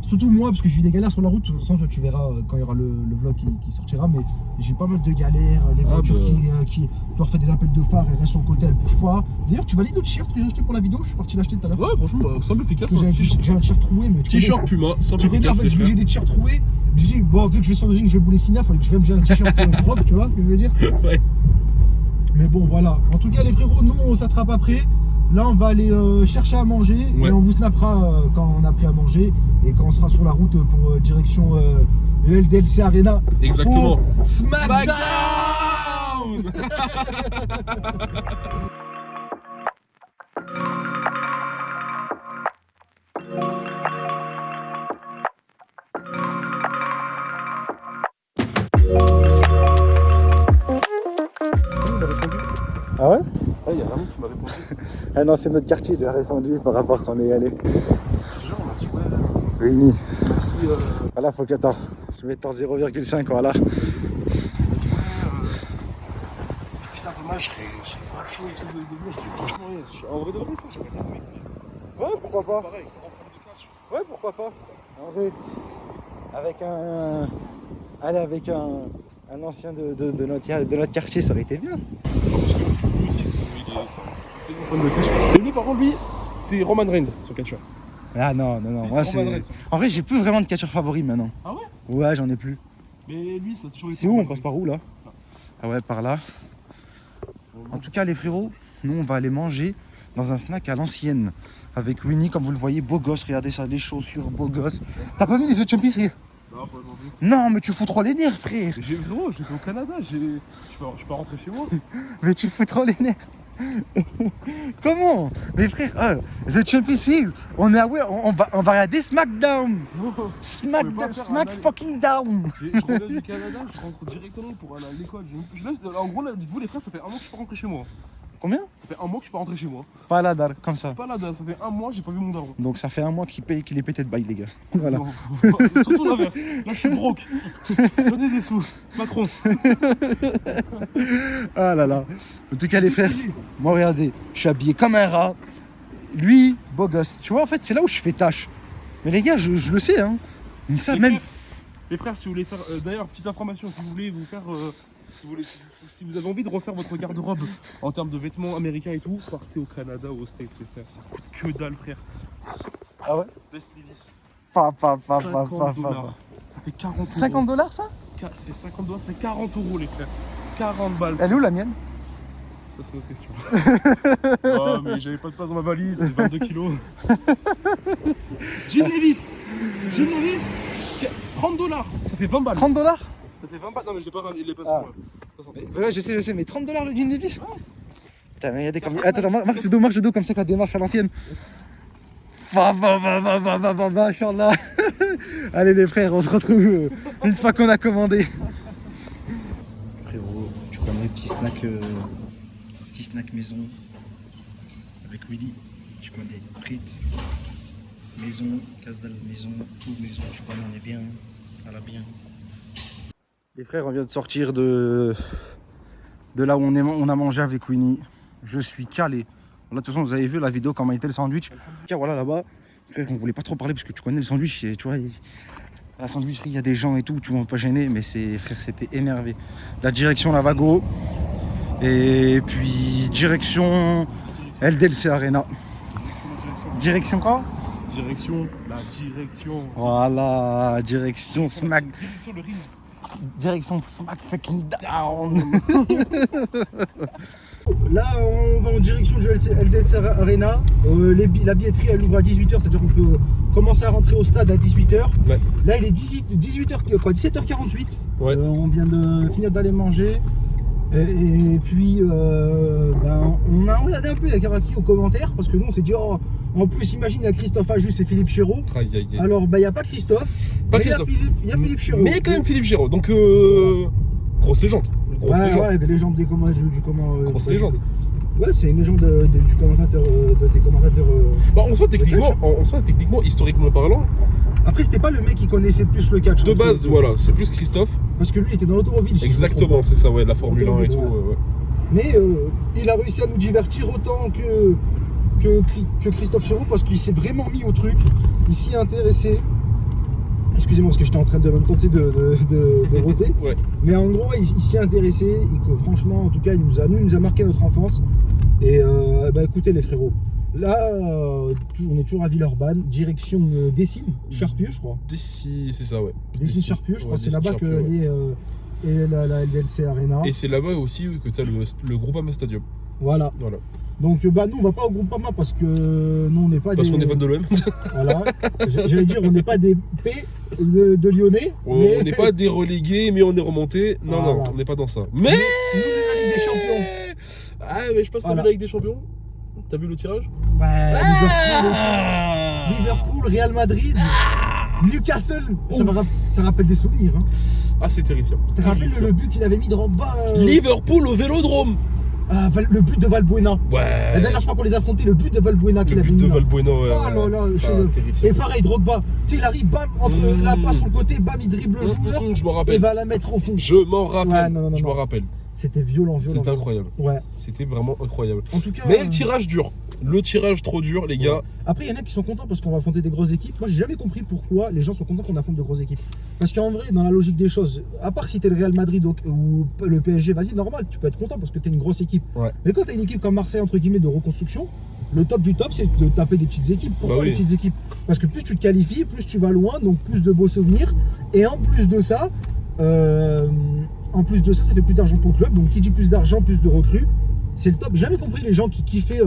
Surtout moi, parce que j'ai eu des galères sur la route. De toute façon, tu verras quand il y aura le vlog qui sortira. Mais j'ai eu pas mal de galères. Les voitures qui leur fait des appels de phare et restent sur le côté, elles bougent pas. D'ailleurs, tu valides le t-shirt que j'ai acheté pour la vidéo? Je suis parti l'acheter tout à l'heure. Ouais franchement semble efficace. Parce que j'ai un t-shirt troué, mais tu T-shirt Puma, semble connais. efficace les Vu que frères. j'ai des t-shirts troués, je me dis, bon, vu que je vais sur le ring, je vais bouler Cena, il fallait que j'ai un t-shirt propre, tu vois ce que je veux dire? Ouais. Mais bon, voilà. En tout cas, les frérots, nous, on s'attrape après. Là, on va aller chercher à manger Ouais. et on vous snappera quand on a pris à manger et quand on sera sur la route pour direction le LDLC Arena. Exactement. Pour SmackDown. il y a Ramon qui m'a répondu. Ah non, c'est notre quartier, il a répondu par rapport qu'on est allé. Genre, on m'a dit, ouais, Réunis. merci, Voilà, faut que attends. Je vais être en 0,5, voilà. putain, dommage, je serais pas chaud et tout de venir. Je dis, franchement, en vrai de vrai, ça, j'aurais bien aimé. Ouais, pourquoi pas. Pareil, grand fan de catch. Ouais, pourquoi pas. En vrai, avec un. Allez, avec un ancien de notre quartier, ça aurait été bien. Lui aussi, il est grand fan de catch. Et lui, par contre, lui, c'est Roman Reigns, son catcheur. Ah non, non, non. Lui, Moi, c'est Roman c'est. Reigns. En vrai, j'ai plus vraiment de catcheur favori maintenant. Ah ouais? Ouais, j'en ai plus. Mais lui, ça a toujours été. C'est où? On Roman passe Reigns. par où là? Ah ouais, par là. En tout cas, les frérots, nous, on va aller manger dans un snack à l'ancienne. Avec Winnie, comme vous le voyez, beau gosse. Regardez ça, les chaussures, beau gosse. T'as pas vu les autres champions? Non, pas aujourd'hui. Non, mais tu fous trop les nerfs, frère. Mais gros, j'étais au Canada, je peux rentrer chez moi. Mais tu fous trop les nerfs. Comment? Mais frère, The Champions League, on est ouais, on va regarder SmackDown. Non, Smack, Je peux pas faire smack un aller. fucking down. je reviens du Canada, je rentre directement pour aller à l'école. En gros, là, dites-vous les frères, ça fait un mois que je suis pas rentré chez moi. Combien? Ça fait un mois que je suis pas rentré chez moi. Pas là, dar, comme ça. Pas là, ça fait un mois, j'ai pas vu mon daron. Donc ça fait un mois qu'il est pété de bail, les gars. Voilà. Non, surtout l'inverse. Là, je suis broke. Donnez des sous. Macron. Ah là là. En tout cas, les frères, moi, regardez, je suis habillé comme un rat. Lui, beau gosse. Tu vois, en fait, c'est là où je fais tâche. Mais les gars, je le sais, hein. Mais ça, Les même. frères, les frères, si vous voulez faire. D'ailleurs, petite information, si vous voulez vous faire. Si vous avez envie de refaire votre garde-robe en termes de vêtements américains et tout, partez au Canada ou aux States, les frères. Ça coûte que dalle, frère. Ah ouais? Best Levis. 50 $50. Ça fait 40 euros. 50 $, ça? Ça fait 50 $, ça fait 40 euros, les frères. 40 balles. Elle est où la mienne? Ça, c'est notre question. Oh, mais j'avais pas de place dans ma valise, c'est 22 kilos. Jim Levis, 30 $. Ça fait 20 balles. 30 $? Ça fait 20 balles. Non, mais je l'ai pas ramené, il est pas Ah. sur moi. Ouais, je sais, mais 30 $ le jean Levi's? Putain, mais regardez comme. Attends, marche le dos comme ça que la démarche à l'ancienne. Va, Inch'Allah. Allez, les frères, on se retrouve une fois qu'on a commandé. Frérot, tu connais petit snack maison avec Willy. Tu connais frites, maison, casse dalle maison, tout maison. Je connais, on est bien, voilà bien. Les frères, on vient de sortir de là où on a mangé avec Winnie. Je suis calé. Là, de toute façon, vous avez vu la vidéo comment était le sandwich. Voilà, là-bas, frère, on voulait pas trop parler parce que tu connais le sandwich. Tu vois, à la sandwicherie, il y a des gens et tout, tu vas pas gêner, mais frère, c'était énervé. La direction Lavago et puis direction LDLC Arena. Direction quoi? Direction, la direction. Voilà, direction Smack. Direction le ring. Direction Smack fucking down. Là, on va en direction du LDS Arena. La billetterie, elle ouvre à 18h, c'est-à-dire qu'on peut commencer à rentrer au stade à 18h. Ouais. Là, il est 17h48. Ouais. On vient de finir d'aller manger. Et puis, on a regardé un peu, il y a Karaki aux commentaires, parce que nous, on s'est dit, oh, en plus, imagine, il y a Christophe Ajus et Philippe Chéreau. Aïe, aïe, aïe. Alors, il n'y a pas Christophe, Pas mais Christophe. il y a Philippe Chéreau. Mais il y a quand même Philippe Giraud, donc grosse légende. Grosse légende. Ouais, des légendes des Grosse légende. Ouais, c'est une légende du commentateur, des commentateurs. Bah, en soi, techniquement, historiquement parlant, Après, c'était pas le mec qui connaissait plus le catch. de hein, base, voilà, c'est plus Christophe. Parce que lui, il était dans l'automobile. si je me trompe Exactement, pas. c'est ça, ouais, la Formule 1 et tout. Ouais. Ouais. Mais il a réussi à nous divertir autant que Christophe Chéreau parce qu'il s'est vraiment mis au truc. Il s'y est intéressé. Excusez-moi parce que j'étais en train de me tenter de roter. Ouais. Mais en gros, il s'y est intéressé et que franchement, en tout cas, il nous a marqué notre enfance. Et écoutez les frérots, là, on est toujours à Villeurbanne, direction Dessines, Charpieu, je crois. D'ici, c'est ça, ouais. Dessines Charpieu, je crois, Ouais, c'est là-bas que Dessines-Charpieu, ouais. et la LDLC Arena. Et c'est là-bas aussi que tu as le Groupama Stadium. Voilà. Voilà. Donc nous on va pas au Groupama parce que nous on n'est pas Parce des... qu'on est fan de l'OM. Voilà. J'allais dire on n'est pas des P de Lyonnais. On n'est pas des relégués, mais on est remonté. Non, Voilà. non, on n'est pas dans ça. Mais Nous, on est la Ligue des Champions. Ah, mais je passe Voilà. la Ligue des Champions. T'as vu le tirage? Ouais, Liverpool, Real Madrid, Newcastle. Ça rappelle des souvenirs. Hein. Ah, c'est terrifiant. Tu te rappelles le but qu'il avait mis Drogba Liverpool au Vélodrome. Ah, le but de Valbuena. Ouais. La dernière fois qu'on les a affrontés, le but de Valbuena qu'il Le avait but mis de là. Valbuena, ouais. Oh là là, Ça, chef-d'œuvre. terrifiant. Et pareil, Drogba, tu sais, il arrive, bam, entre la passe sur le côté, bam, il dribble le joueur Je m'en et rappelle. va la mettre au fond. Je m'en rappelle. Ouais, non, Je non. m'en rappelle. C'était violent. C'était incroyable. Ouais. C'était vraiment incroyable. En tout cas. Mais le tirage dur. Le tirage trop dur, les gars. Après, il y en a qui sont contents parce qu'on va affronter des grosses équipes. Moi, j'ai jamais compris pourquoi les gens sont contents qu'on affronte de grosses équipes. Parce qu'en vrai, dans la logique des choses, à part si t'es le Real Madrid ou le PSG, vas-y, normal, tu peux être content parce que t'es une grosse équipe. Ouais. Mais quand t'as une équipe comme Marseille, entre guillemets, de reconstruction, le top du top, c'est de taper des petites équipes. Pourquoi Bah oui. les petites équipes? Parce que plus tu te qualifies, plus tu vas loin, donc plus de beaux souvenirs. Et en plus de ça, ça fait plus d'argent pour le club. Donc qui dit plus d'argent, plus de recrues, c'est le top. J'ai jamais compris les gens qui kiffaient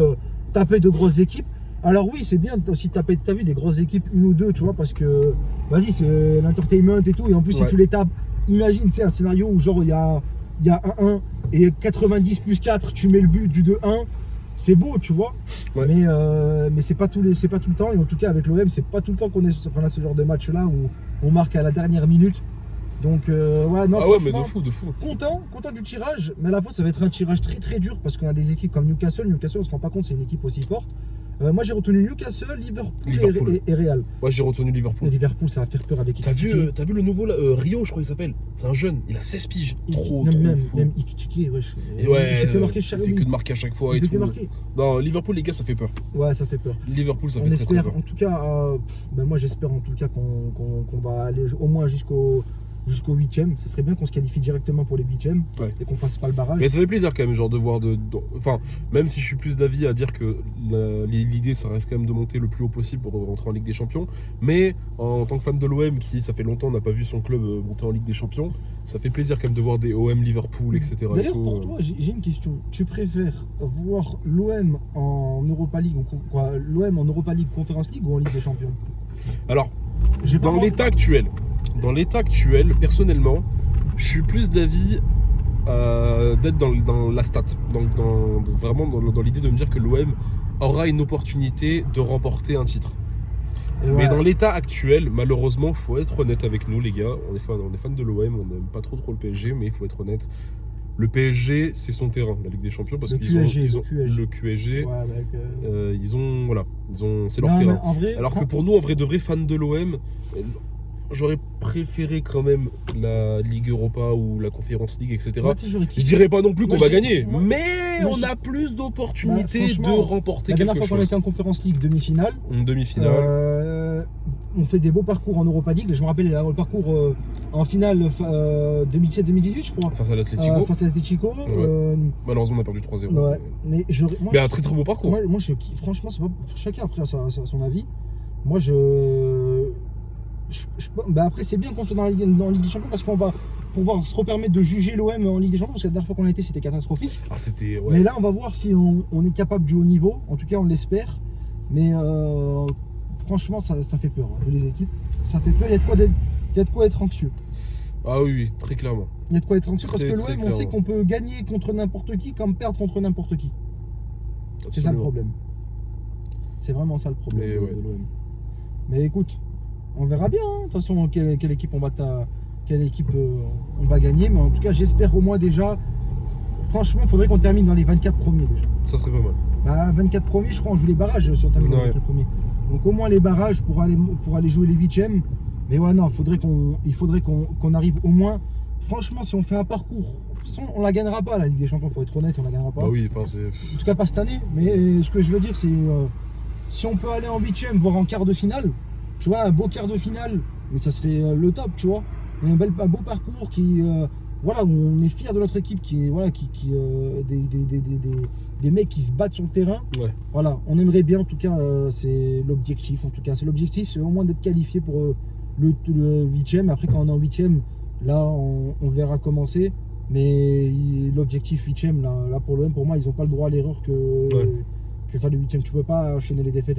taper de grosses équipes. Alors oui, c'est bien aussi de taper, t'as vu, des grosses équipes, une ou deux, tu vois, parce que vas-y, c'est l'entertainment et tout. Et en plus, si Ouais. tu les tapes, imagine, tu sais, un scénario où genre il y a 1-1 et 90 plus 4, tu mets le but du 2-1. C'est beau, tu vois, Ouais. mais c'est pas tout le temps. Et en tout cas, avec l'OM, c'est pas tout le temps qu'on a ce genre de match-là où on marque à la dernière minute. Donc, ouais, non, Ah ouais, mais franchement, de fou. content du tirage, mais à la fois ça va être un tirage très très dur parce qu'on a des équipes comme Newcastle. Newcastle, on se rend pas compte, c'est une équipe aussi forte. Moi j'ai retenu Newcastle, Liverpool. Et Real. Moi, j'ai retenu Et Liverpool. Liverpool, ça va faire peur avec T'as Ekitike. vu le nouveau là, Rio, je crois qu'il s'appelle. C'est un jeune, il a 16 piges. Trop même, fou. même Ekitike, wesh. Et ouais, il fait que marquer il chaque fait que de marquer à chaque fois Il et fait que tout. marquer. Non, Liverpool, les gars, ça fait peur. Ouais, ça fait peur. Liverpool, ça On fait très espère, peur. en tout cas, moi j'espère en tout cas qu'on va aller au moins jusqu'au 8e. Ce serait bien qu'on se qualifie directement pour les 8e Ouais. et qu'on fasse pas le barrage. Mais ça fait plaisir quand même, genre de voir enfin, même si je suis plus d'avis à dire que l'idée, ça reste quand même de monter le plus haut possible pour rentrer en Ligue des Champions. Mais en tant que fan de l'OM, qui ça fait longtemps n'a pas vu son club monter en Ligue des Champions, ça fait plaisir quand même de voir des OM, Liverpool, etc. et D'ailleurs, tout. pour toi, j'ai une question. Tu préfères voir l'OM en Europa League, l'OM en Europa League, Conference League ou en Ligue des Champions? Alors, J'ai pas dans envie- l'état actuel, personnellement, je suis plus d'avis d'être dans la stat, vraiment dans l'idée de me dire que l'OM aura une opportunité de remporter un titre. Et Mais ouais. dans l'état actuel, malheureusement, faut être honnête avec nous, les gars. On est fans de l'OM, on n'aime pas trop le PSG, mais il faut être honnête. Le PSG, c'est son terrain, la Ligue des Champions, parce Le qu'ils ont QSG. le QSG. Ouais, avec, C'est leur non, terrain. mais en vrai, Alors que pour nous, en vrai de vrais fans de l'OM, j'aurais préféré quand même la Ligue Europa ou la Conférence League, etc. moi, tu sais, j'aurais Je kiffé. dirais pas non plus qu'on Moi, va gagner, moi- mais moi, on a plus d'opportunités de franchement, remporter La dernière quelque fois qu'on chose. était en Conference League demi-finale, Une demi-finale. on fait des beaux parcours en Europa League. Je me rappelle le parcours en finale 2017-2018, je crois. Face à l'Atlético. Face à l'Atlético. Malheureusement, on a perdu 3-0. Ouais. Mais moi, Mais un très très beau parcours. moi, je kiffe. Franchement, c'est pas chacun après son avis. Moi, bah après, c'est bien qu'on soit dans la Ligue des Champions parce qu'on va pouvoir se repermettre de juger l'OM en Ligue des Champions parce que la dernière fois qu'on a été, c'était catastrophique. Ah, c'était. Mais Ouais. là, on va voir si on est capable du haut niveau. En tout cas, on l'espère. Mais franchement, ça fait peur. Hein, les équipes, ça fait peur. Il y a de quoi être anxieux. Ah oui, très clairement. Il y a de quoi être anxieux parce Très, que très l'OM, on sait clairement. qu'on peut gagner contre n'importe qui comme perdre contre n'importe qui. C'est ça le Absolument. problème. C'est vraiment ça le problème Mais de ouais. l'OM. Mais écoute, on verra bien. hein. De toute façon, quelle équipe on va gagner. Mais en tout cas, j'espère au moins déjà. Franchement, il faudrait qu'on termine dans les 24 premiers déjà. Ça serait pas mal. Bah, 24 premiers, je crois, on joue les barrages si on termine dans les Ouais. 24 premiers. Donc au moins les barrages pour aller jouer les 8e. Mais ouais, non, il faudrait qu'on arrive au moins. Franchement, si on fait un parcours, de toute façon, on la gagnera pas la Ligue des Champions, faut être honnête, on la gagnera pas. Bah oui, enfin, c'est. En tout cas pas cette année, mais ce que je veux dire c'est si on peut aller en 8e, voire en quart de finale, tu vois, un beau quart de finale, mais ça serait le top, tu vois. Et un beau parcours qui, voilà, où on est fier de notre équipe, qui voilà, des mecs qui se battent sur le terrain. Ouais. Voilà, on aimerait bien, en tout cas, c'est l'objectif, c'est au moins d'être qualifié pour le 8e. Après quand on est en 8e, là on verra comment c'est. Mais l'objectif 8e, là pour l'OM, pour moi, ils n'ont pas le droit à l'erreur que faire le 8e. Tu peux pas enchaîner les défaites.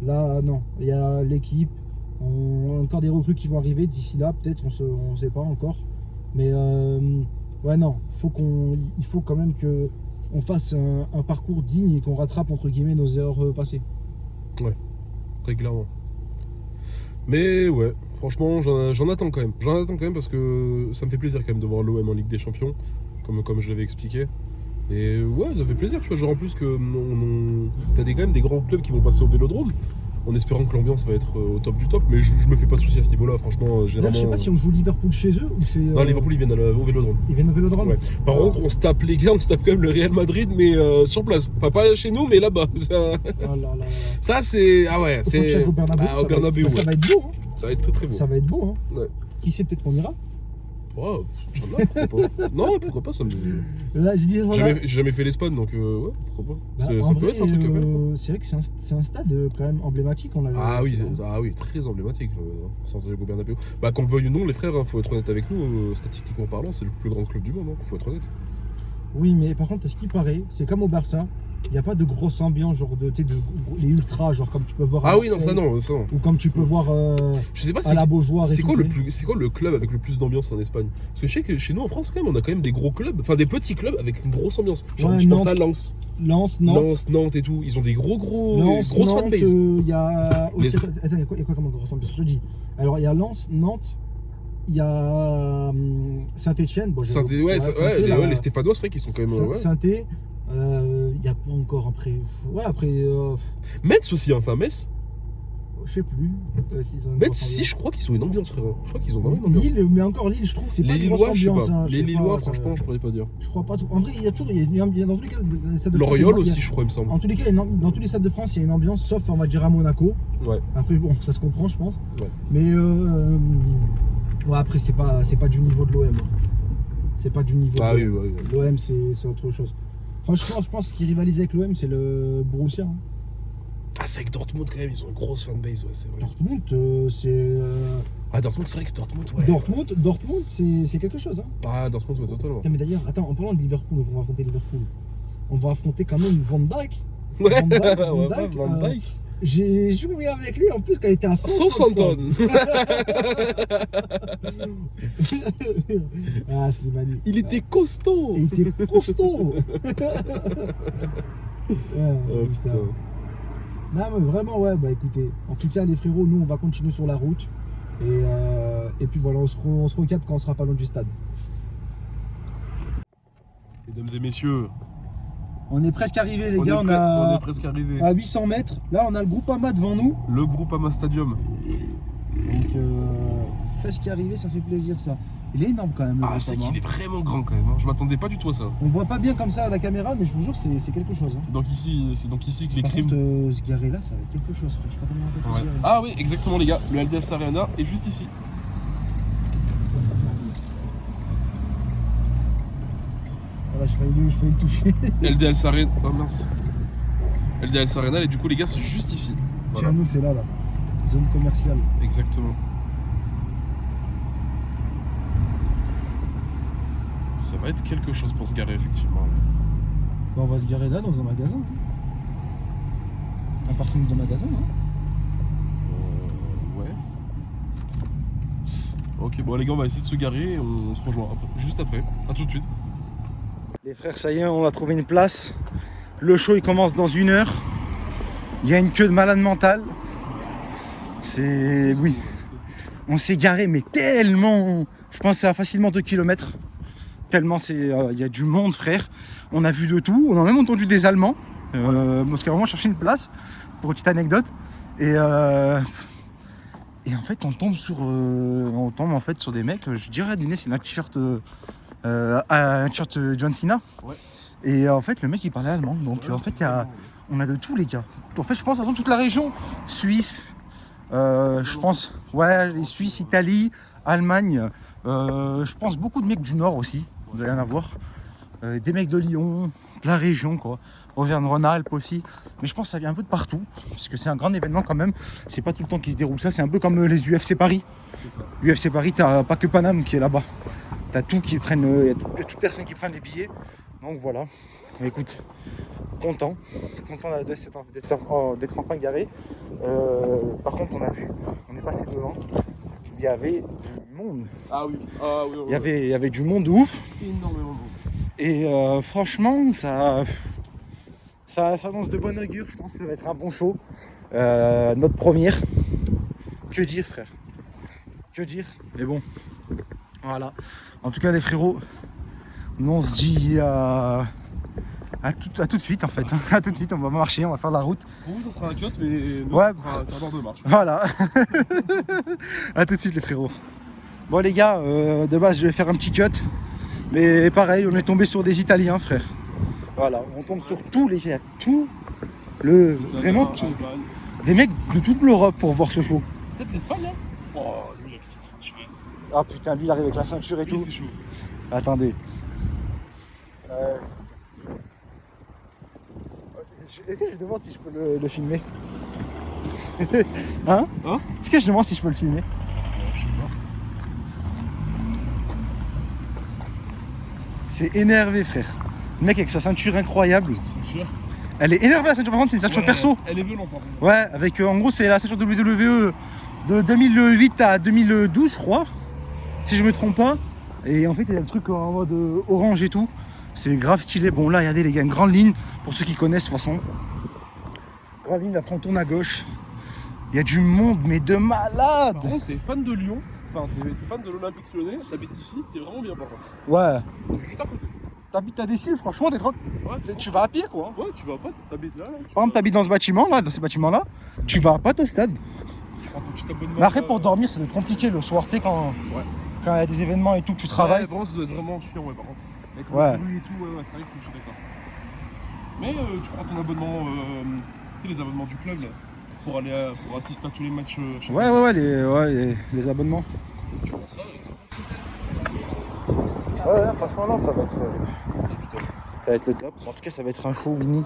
Là, non. Il y a l'équipe. On a encore des recrues qui vont arriver d'ici là, peut-être, on ne sait pas encore. Mais ouais, non. Il faut quand même qu'on fasse un parcours digne et qu'on rattrape, entre guillemets, nos erreurs passées. Très clairement. Mais ouais, franchement, j'en attends quand même. J'en attends quand même parce que ça me fait plaisir quand même de voir l'OM en Ligue des Champions, comme je l'avais expliqué. Et ouais, ça fait plaisir, tu vois. Genre en plus que t'as quand même des grands clubs qui vont passer au Vélodrome, en espérant que l'ambiance va être au top du top. Mais je me fais pas de soucis à ce niveau-là, franchement. D'ailleurs, Généralement. je sais pas si on joue Liverpool chez eux ou c'est. Non, Liverpool ils viennent au Vélodrome. Ils viennent au Vélodrome. Ouais. Par contre, on se tape les gars, on se tape quand même le Real Madrid, mais sur place. Enfin, pas chez nous, mais là-bas. Oh là là là. Ça, c'est. Ah ouais, Au c'est. Santiago Bernabéu, Au Bernabéu, ça va être beau. Hein. Ça va être très très beau. Ça va être beau. Hein. Ouais. Qui sait, peut-être qu'on ira. Oh, Inch'Allah, pourquoi pas. Non, pourquoi pas, ça me. Là, je dis. Voilà. J'ai jamais fait l'Espagne, donc ouais, pourquoi pas. Bah, Ça en peut vrai, être un truc à faire. c'est vrai que c'est un stade quand même emblématique. On l'a Ah oui, très emblématique, Santiago Bernabéu. Bah qu'on le veuille ou non, les frères, faut être honnête avec nous, statistiquement parlant, c'est le plus grand club du monde, hein, faut être honnête. Oui, mais par contre, ce qui paraît, c'est comme au Barça, il n'y a pas de grosse ambiance, genre les ultras, genre comme tu peux voir à Ah oui, non, Marseille, ça non. ou comme tu peux voir Je sais pas à la Beaujoire. c'est quoi le club avec le plus d'ambiance en Espagne? Parce que je sais que chez nous en France, quand même, on a quand même des gros clubs, enfin des petits clubs avec une grosse ambiance. Genre, Ouais, je pense Nantes. à Lens. Lens, Nantes. Nantes et tout. Ils ont des grosse Nantes, fanbase. il y a aussi. Les- Attends, il y a quoi comme grosse ambiance? Je te dis. Alors, il y a Lens, Nantes, il y a Saint-Etienne. Bon, les Stéphanois, c'est vrai qu'ils sont quand même. Ouais. Saint-Etienne. Il y a pas encore après. Ouais, après. Metz aussi, hein, enfin Metz. Je sais plus. S'ils ont une Metz, grosse si, ambiance. je crois qu'ils ont une ambiance, frère. Je crois qu'ils ont vraiment une ambiance. Lille, mais encore Lille, je trouve que c'est pas Les une grosse Lillois, je sais ambiance. pas. Hein, je Les sais Lillois, pas, franchement, je pourrais pas dire. je crois pas tout. En vrai, il y a toujours, dans tous les cas, les stades de L'Oriol France, aussi, je crois, il me semble. En tous les cas, dans tous les stades de France, il y a une ambiance, sauf on va dire à Monaco. Ouais. Après, bon, ça se comprend, je pense. Ouais. Mais ouais, après, c'est pas du niveau de l'OM. C'est pas du niveau Ah de oui, l'OM. ouais. L'OM, c'est autre chose. Franchement, je pense qu'il rivalise avec l'OM, c'est le Borussia. Hein. Ah, c'est avec Dortmund quand même, ils ont une grosse fanbase, ouais, c'est vrai. Dortmund, c'est. Ah, Dortmund, c'est vrai que Dortmund, ouais. Dortmund, c'est quelque chose. Hein. Ah, Dortmund, ouais, totalement. Non, mais d'ailleurs, attends, en parlant de Liverpool, on va affronter Liverpool. On va affronter quand même Van Dijk. Ouais, Van Dijk, ouais, Van Dijk. J'ai joué avec lui en plus quand il était à 160 tonnes. Ah, Slimani. Il était costaud. Il était costaud. Oh putain. Non, mais vraiment, ouais, bah écoutez, en tout cas, les frérots, nous, on va continuer sur la route. Et puis voilà, on se recapte quand on sera pas loin du stade. Mesdames et messieurs, On est presque arrivé, les on gars. est presque arrivé. À 800 mètres. Là, on a le Groupama devant nous. Le Groupama Stadium. Donc, presque arrivé, ça fait plaisir, ça. Il est énorme quand même. Le Ah, c'est Groupama. qu'il est vraiment grand quand même. Hein. Je m'attendais pas du tout à ça. On voit pas bien comme ça à la caméra, mais je vous jure, c'est quelque chose. Hein. C'est donc ici que les Par crimes. contre, ce garé là, ça va être quelque chose. Frère. Je sais pas comment on fait pour Ouais. se garer. Ah oui, exactement les gars. Le LDS Arena est juste ici. Voilà, je vais le toucher. LDS Arena. Oh mince. LDS Arena et du coup les gars c'est juste ici. Voilà. Chez nous, c'est là. Zone commerciale. Exactement. Ça va être quelque chose pour se garer effectivement. Bah, on va se garer là, dans un magasin. Un parking de magasin. Hein. Ouais. Ok, bon les gars, on va essayer de se garer et on se rejoint juste après. A tout de suite. Les frères, ça y est, on a trouvé une place. Le show, il commence dans 1 heure. Il y a une queue de malade mental. C'est... Oui. On s'est garé, mais tellement... Je pense que c'est à facilement 2 km. Tellement c'est... Il y a du monde, frère. On a vu de tout. On a même entendu des Allemands. Parce qu'à un moment, on cherchait une place. Pour une petite anecdote. Et en fait, on tombe en fait sur des mecs. Je dirais, Denis, c'est un t-shirt... un t-shirt John Cena. Ouais. Et en fait, le mec, il parlait allemand. Donc, en fait, on a de tous les gars. En fait, je pense dans toute la région. Suisse, je pense, ouais, les Suisses, Italie, Allemagne. Je pense beaucoup de mecs du Nord aussi. Il doit y en avoir. Des mecs de Lyon, de la région, quoi. Auvergne-Rhône-Alpes aussi. Mais je pense que ça vient un peu de partout. Parce que c'est un grand événement quand même. C'est pas tout le temps qu'il se déroule ça. C'est un peu comme les UFC Paris. UFC Paris, t'as pas que Paname qui est là-bas. T'as tout qui prennent, y a toute personne qui prennent les billets. Donc voilà. Écoute, content d'être enfin garé. Par contre, on est passé devant. Il y avait du monde. Ah oui, Il y avait du monde ouf. énormément de monde. Et franchement, ça annonce de bon augure. Je pense que ça va être un bon show. Notre première. Que dire, frère? Que dire? Mais bon, voilà. En tout cas, les frérots, nous on se dit à À tout de suite en fait. À tout de suite, on va marcher, on va faire la route. Pour vous, ça sera un cut, mais nous, Ouais. ça sera un quart d'heure de marche. Voilà. À tout de suite les frérots. Bon les gars, de base je vais faire un petit cut. Mais pareil, on est tombé sur des Italiens frère. Voilà, on tombe sur tous les gars. Vraiment des mecs de toute l'Europe pour voir ce show. Peut-être l'Espagne, hein. Oh, lui, il a petite ceinture. Ah putain, lui il arrive avec la ceinture et Lui, tout. c'est chaud. Attendez. Je demande si je peux le filmer. Hein? Hein? Est-ce que je demande si je peux le filmer? Je sais pas. C'est énervé frère. Le mec avec sa ceinture incroyable. C'est sûr. Elle est énervée la ceinture, par contre c'est une ceinture Ouais, perso. Elle est violente par contre. Ouais, avec en gros c'est la ceinture WWE de 2008 à 2012 je crois. Si je me trompe pas. Et en fait il y a le truc en mode orange et tout. C'est grave stylé. Bon là regardez les gars, une grande ligne pour ceux qui connaissent de toute façon. Grande ligne, après on tourne à gauche. Il y a du monde mais de malade. Par contre, t'es fan de Lyon, enfin t'es fan de l'Olympique Lyonnais, t'habites ici, t'es vraiment bien par contre. Ouais. T'es juste à côté. T'habites à Dessines, franchement t'es trop. Ouais, Tu vas à pied quoi. ouais, tu vas pas, t'habites là. Par exemple t'habites dans ce bâtiment là, dans ce bâtiment là, tu vas pas au stade. Tu prends ton petit abonnement. Mais après pour dormir ça doit être compliqué le soir, tu sais quand il y a des événements et tout que tu travailles. Ouais, par contre, ça doit être vraiment chiant, ouais, par contre. Avec Ouais. le bruit et tout, ouais, c'est vrai que je suis d'accord. Mais tu prends ton abonnement, tu sais, les abonnements du club là, pour aller pour assister à tous les matchs. Chaque Ouais, les abonnements. Tu prends ça. Ouais, franchement non, ça va être le top. En tout cas ça va être un show Winnie.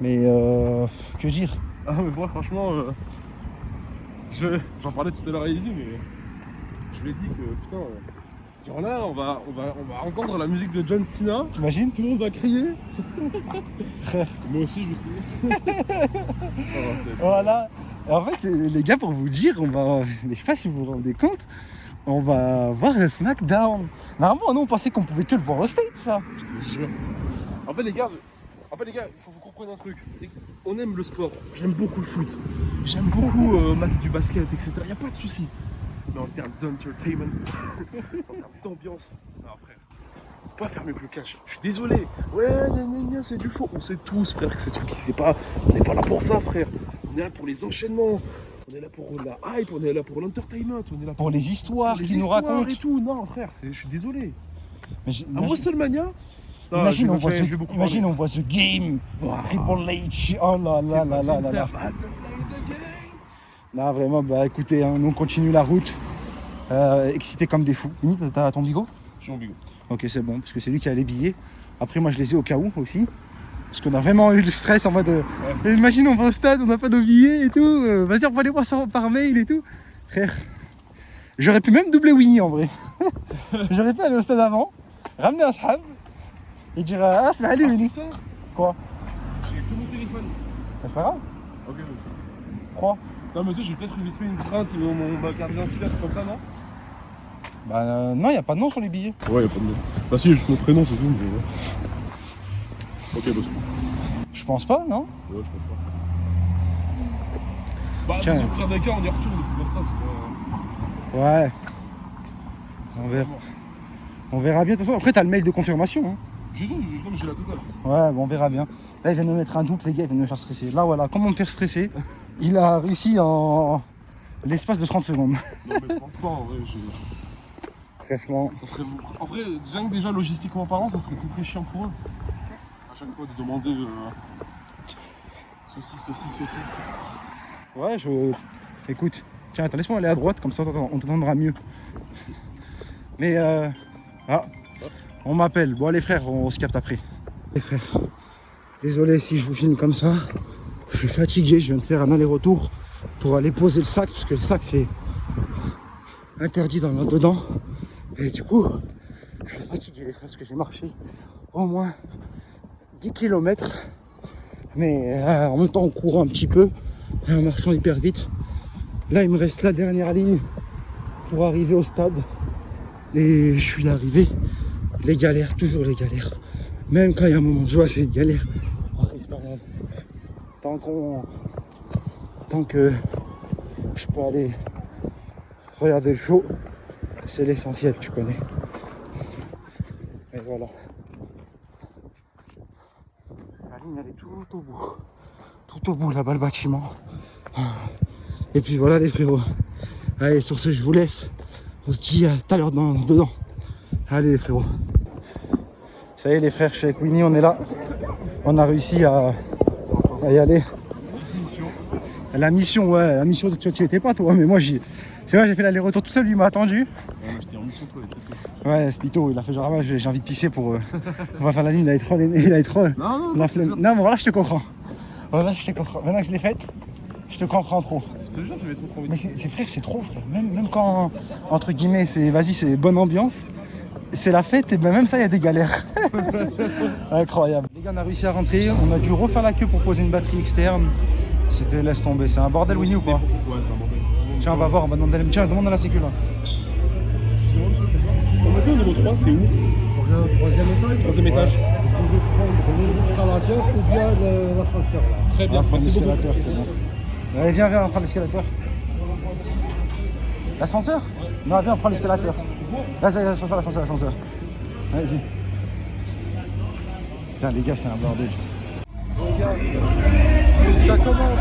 Mais que dire? Ah, mais moi, franchement, j'en parlais tout à l'heure à Izzy, mais je lui ai dit que putain. Genre là, on va entendre la musique de John Cena, T'imagines? tout le monde va crier. Frère. Moi aussi, je vais crier. Voilà. Et en fait les gars pour vous dire, mais je sais pas si vous vous rendez compte, on va voir un SmackDown. Normalement nous on pensait qu'on pouvait que le voir au States ça. Je te jure. En fait, les gars, il faut que vous compreniez un truc. C'est qu'on aime le sport. J'aime beaucoup le foot. J'aime beaucoup mater du basket, etc. Y a pas de souci. Mais en termes d'entertainment, en termes d'ambiance, non frère, faut pas faire mieux que le cash. Je suis désolé. Ouais, c'est du faux. On sait tous, frère, que c'est truc. C'est pas. On n'est pas là pour ça, frère. On est là pour les enchaînements. On est là pour la hype. On est là pour l'entertainment. On est là Pour les histoires les qu'ils nous histoires racontent. et tout. Non, frère, je suis désolé. Mais À WrestleMania. Non, Imagine, je on vais- voit je ce, vais beaucoup imagine parler. on voit ce game, Wow. Triple H, oh là là là là là là. Non vraiment, bah écoutez, hein, nous on continue la route, excités comme des fous. Limite, t'as ton bigot? J'ai mon bigot. Ok c'est bon, parce que c'est lui qui a les billets. Après moi je les ai au cas où aussi, parce qu'on a vraiment eu le stress en mode, imagine on va au stade, on n'a pas nos billets et tout, vas-y on va les voir par mail et tout. Frère, j'aurais pu même doubler Winnie en vrai. J'aurais pu aller au stade avant, ramener un sahab et dire ah c'est allez Winnie. Putain, Quoi? j'ai que mon téléphone. Ah, c'est pas grave, Ok. froid. Non, mais tu sais, j'ai peut-être vite fait une crainte, ma carte d'identité, comme ça, non? Bah non, y a pas de nom sur les billets. Ouais, y'a pas de nom. Bah, si, juste mon prénom, c'est tout. Mais... Ok, bah, c'est bon. Je pense pas, non? Ouais, je pense pas. Bah, Tiens. au pire des cas, on y retourne. Pour l'instant, c'est pas. Ouais. On verra bien. De toute façon, après, t'as le mail de confirmation. Hein. J'ai la totale. Ouais, bon, on verra bien. Là, ils viennent de me mettre un doute, les gars, ils viennent de me faire stresser. Là, voilà, comment me faire stresser? Il a réussi en l'espace de 30 secondes. Non, mais je pense pas, en vrai. Franchement. Ça serait... En vrai, déjà logistiquement parlant, ça serait très chiant pour eux. À chaque fois de demander ceci. Ouais, écoute, tiens, attends, laisse-moi aller à droite, comme ça, on t'entendra mieux. Mais, on m'appelle. Bon, les frères, on se capte après. Les frères, désolé si je vous filme comme ça. Je suis fatigué, je viens de faire un aller-retour pour aller poser le sac, parce que le sac, c'est interdit dedans. Et du coup, je suis fatigué, les frères, parce que j'ai marché au moins 10 km. Mais en même temps, en courant un petit peu, et en marchant hyper vite. Là, il me reste la dernière ligne pour arriver au stade. Et je suis arrivé. Les galères, toujours les galères. Même quand il y a un moment de joie, c'est une galère. Après, c'est pas grave. Tant que je peux aller regarder le show, c'est l'essentiel, tu connais. Et voilà. ligne, elle est tout au bout. Tout au bout, là-bas, le bâtiment. Et puis voilà, les frérots. Allez, sur ce, je vous laisse. On se dit à tout à l'heure dedans. Allez, les frérots. Ça y est, les frères, je suis avec Winnie, on est là. On a réussi à y aller. La mission, ouais, la mission, tu n'y étais pas, toi, mais moi, c'est vrai, j'ai fait l'aller-retour tout seul, lui, il m'a attendu. J'étais en mission toi, c'est tout. Ouais, Spito, il a fait genre, ah, j'ai envie de pisser pour. On va faire la nuit, il a été troll. Non, La flemme. Non, mais voilà, je te comprends. Voilà, je te comprends. Maintenant que je l'ai faite, je te comprends trop. Je te jure, je vais trop Mais c'est frère, c'est trop, frère. Même quand, entre guillemets, c'est bonne ambiance, c'est la fête, et ben même ça, il y a des galères. Incroyable. Les gars, on a réussi à rentrer. On a dû refaire la queue pour poser une batterie externe. C'était, laisse tomber. C'est un bordel, Winnie, ou pas? Ouais, c'est un bordel. Tiens, on va voir, on va demander à Tiens, demande à la sécu là. Excusez-moi, monsieur le président. On va au niveau 3, c'est où? Troisième étage. Troisième étage. L'escalateur ou bien l'ascenseur là. Très bien, On va prendre merci beaucoup. l'escalateur, c'est bon. Allez, viens, on prend l'escalateur. L'ascenseur? Non, viens, on prend l'escalateur. Là, c'est l'ascenseur. Vas-y. Putain, les gars, c'est un bordel. Ça commence.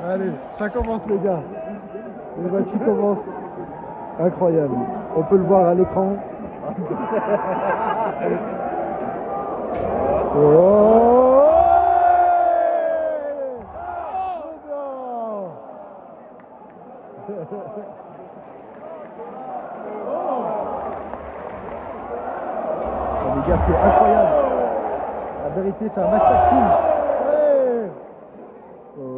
Allez, ça commence, les gars. Le match qui commence. Incroyable. On peut le voir à l'écran. Oh les gars, c'est incroyable. La vérité, c'est un match tactile. Ouais.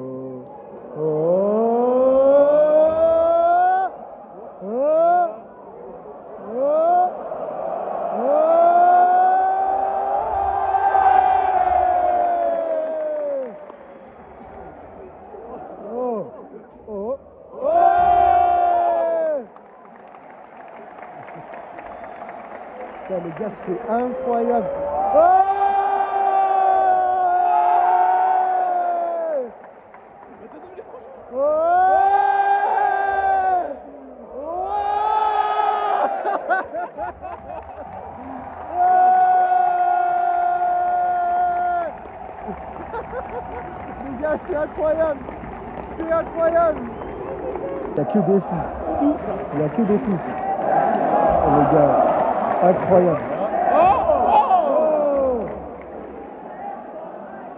Putain, les gars, c'est incroyable. Les gars, c'est incroyable. C'est incroyable. Il n'y a que des fous. Il n'y a que des fous. Oh, les gars, incroyable.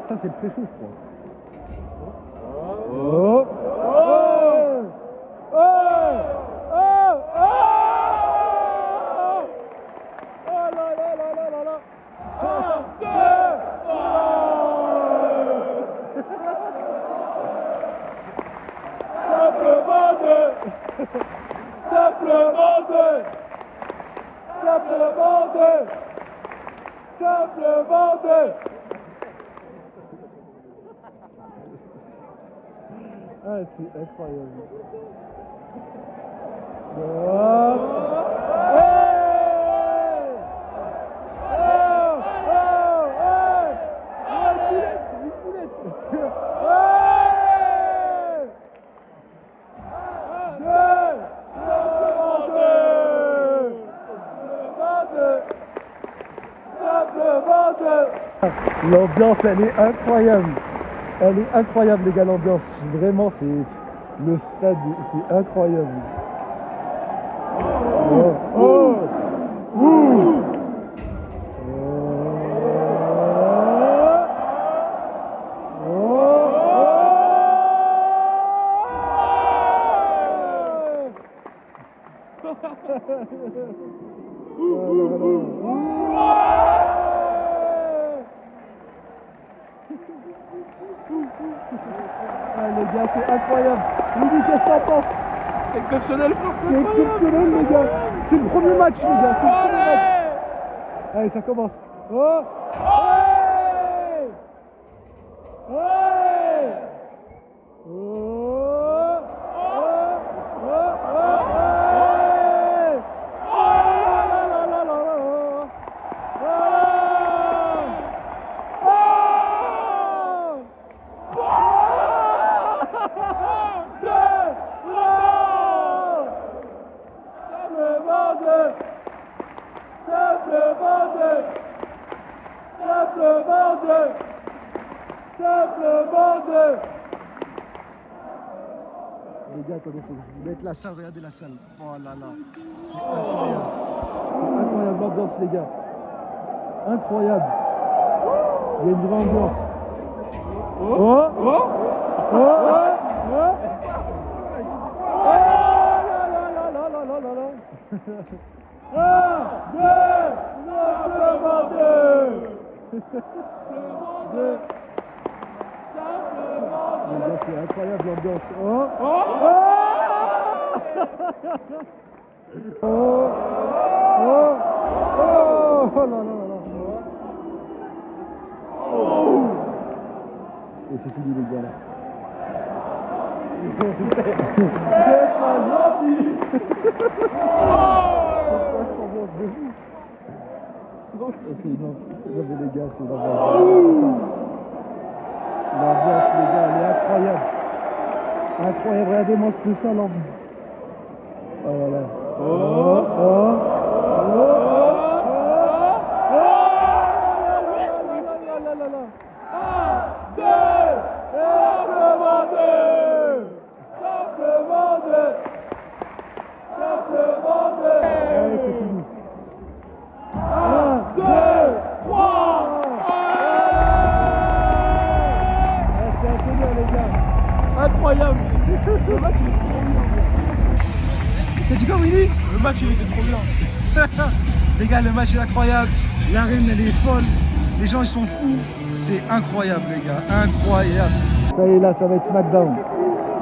Ça, c'est le pré-show, je crois. Oh. Simplement deux. Ah, c'est incroyable. L'ambiance, elle est incroyable. Elle est incroyable, les gars, l'ambiance. Vraiment, c'est le stade, c'est incroyable. Ah, les gars, c'est incroyable. Louis, qu'est-ce que t'en penses? C'est exceptionnel, C'est exceptionnel, les gars. C'est le premier match, les gars. C'est le premier match. Allez, ça commence. Oh! Les gars, attendez, faut que je vous mette la salle, regardez la salle. Oh là là, c'est incroyable. C'est incroyable l'ambiance, les gars. Incroyable. Il y a une vraie ambiance. Oh Les gars, c'est incroyable l'ambiance. Et c'est fini les gars là. C'est pas gentil. C'est une ambiance les gars, c'est une ambiance. L'ambiance les gars, elle est incroyable. Incroyable, regardez-moi ce ça l'ambiance. Oh là là. Incroyable. Le match il était trop bien. T'as dit quoi Winnie? Le match il était trop bien. Les gars, le match est incroyable. L'arène elle est folle. Les gens ils sont fous. C'est incroyable les gars. Incroyable. Ça y est là, ça va être SmackDown.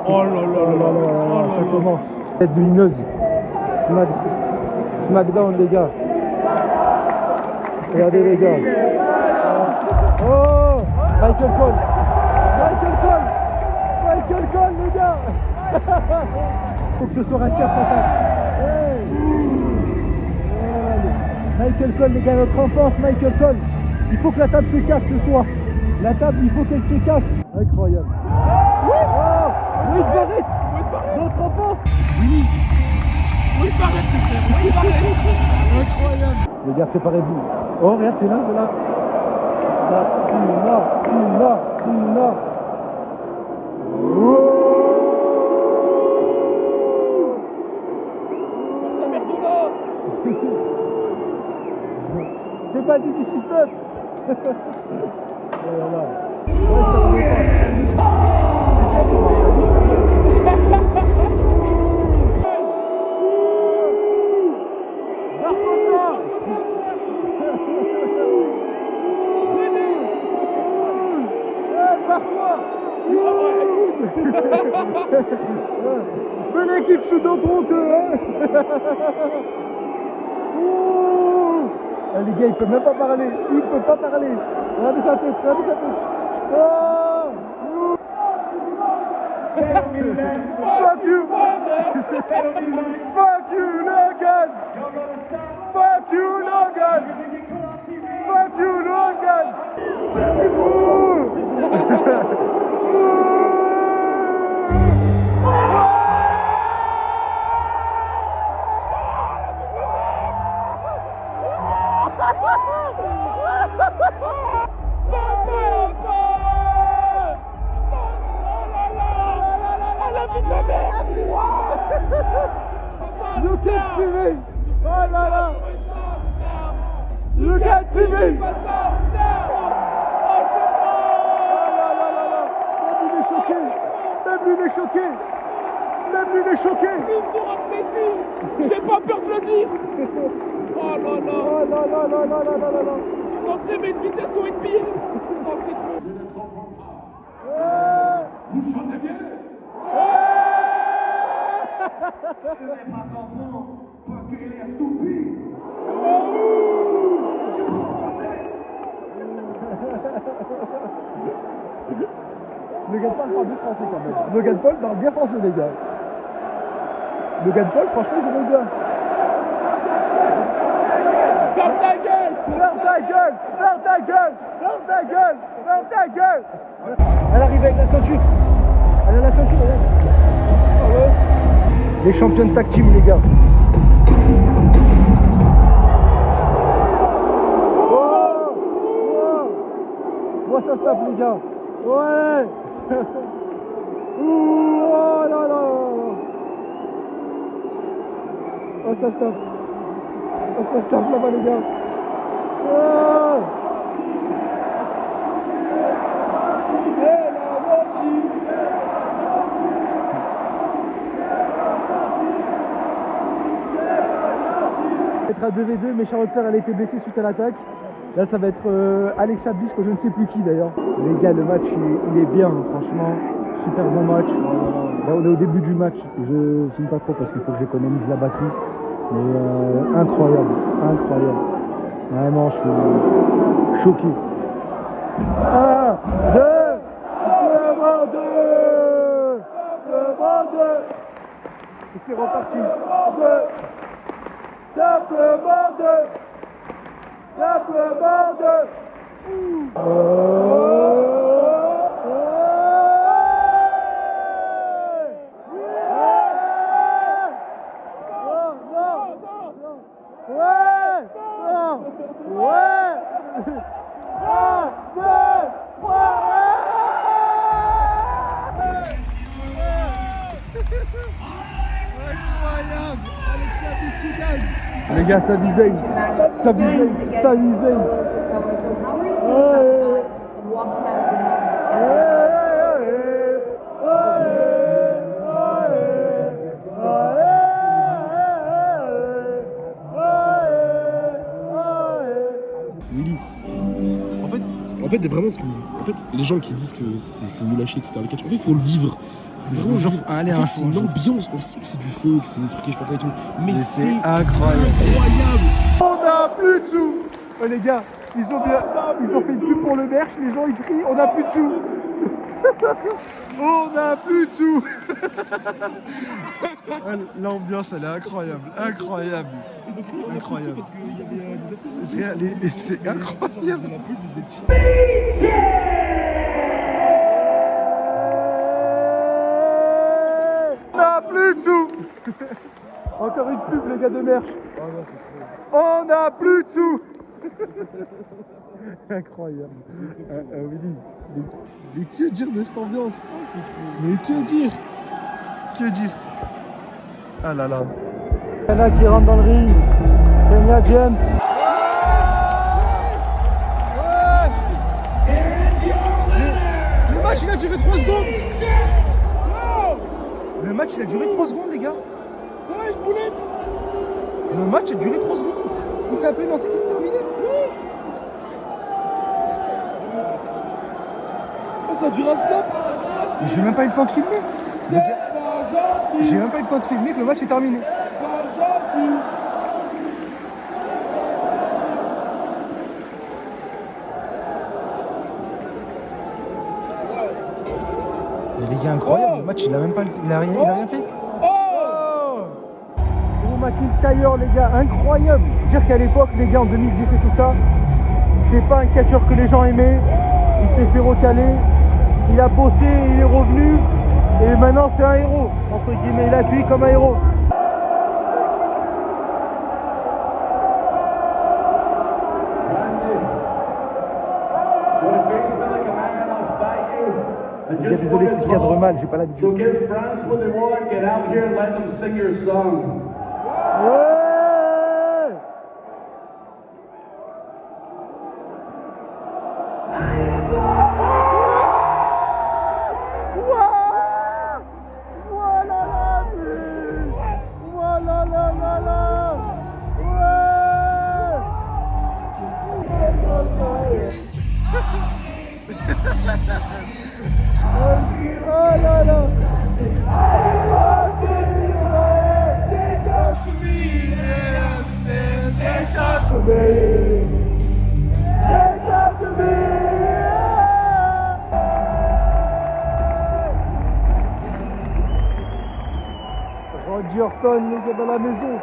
Oh là là, Ça commence. Tête lumineuse. SmackDown les gars. Regardez les gars. Oh Michael Cole. Michael Cole les gars. Faut que ce soit resté à 104. Michael Cole les gars, notre enfance Michael Cole. Il faut que la table se casse ce soir. La table il faut qu'elle se casse. Incroyable. Oui Barrett. Notre enfance. Winnie. Oui Barrett. Incroyable. Les gars, préparez-vous. Oh regarde, c'est là. Tina. C'est pas du système. Oh là là. Mais l'équipe sous dans ton les gars, il peut même pas parler. Regardez sa tête. Oh Fuck you Logan. Look at TV! Oh là là! Look at TV! Oh là là là là! Même lui il est choqué! J'ai pas peur de le dire. Oh là là. Oh là là là là là là là! Entraîner une vitesse ou une pile. Vous chantez bien. Ce n'est pas comprendre parce qu'il est stupide. Logan Paul parle bien français quand même. Logan Paul parle bien français les gars. Logan Paul franchement il est bien. Ferme ta gueule. Elle arrive avec la ceinture. Elle a la ceinture, regarde. Ah ouais. Les champions de tag team les gars. tape les gars. Ouais. Ouh, oh là là là. Oh ça se tape. Oh ça se tape là-bas les gars. Oh. Être à 2v2, mais Charlotte Flair elle a été blessée suite à l'attaque. Là ça va être Alexa Bliss, que je ne sais plus qui d'ailleurs. Les gars, le match il est bien, franchement. Super bon match. Là on est au début du match. Je filme pas trop parce qu'il faut que j'économise la batterie. Mais incroyable, incroyable. Vraiment, je suis choqué. 1, 2, simplement 2. Simplement 2. Et c'est reparti. 2. Simplement 2. Simplement 2. Incroyable, Alexa Bliss qui gagne. Les gars, ça visait. Ça visait. Ça visait. Willy. En fait, vraiment, les gens qui disent que c'est nul à chier, etc. Le catch, en fait, il faut le vivre. Genre, allez, en fait, un c'est fond, une ambiance. On sait que c'est du feu, que c'est des trucs, je sais pas quoi et tout. Mais c'est incroyable. incroyable. On n'a plus de sous. Oh les gars, ils ont fait une pub pour le merch, les gens ils crient, on n'a plus de sous. On n'a plus de sous. L'ambiance elle est incroyable, incroyable. Incroyable. C'est incroyable. On n'a plus de sous. Encore une pub les gars de merch. On n'a plus de sous. Incroyable. Willy, mais que dire de cette ambiance? Mais que dire? Que dire? Ah là là. Kenya qui rentre dans le ring. Kenya James. Le match il a duré 3 secondes. Le match il a duré 3 secondes les gars. Ouais, je boulette. Le match a duré 3 secondes. Il s'est à peine lancé que c'est terminé. Oh, ça dure un snap. Mais j'ai même pas eu le temps de filmer. Les gars, j'ai même pas eu le temps de filmer que le match est terminé. Mais les gars, incroyable, le match il a même pas, il a rien fait. Drew McIntyre les gars, incroyable. Dire qu'à l'époque les gars en 2010 et tout ça, c'est pas un catcheur que les gens aimaient. Il s'est fait recaler, il a bossé, il est revenu et maintenant c'est un héros. Entre guillemets, il a accueilli comme un héros. Les gars, désolé si je cadre mal, j'ai pas l'habitude. So give France what they want, get out here and let them sing your song. Ouais. Oh là là. Randy Orton, les gars, dans la maison.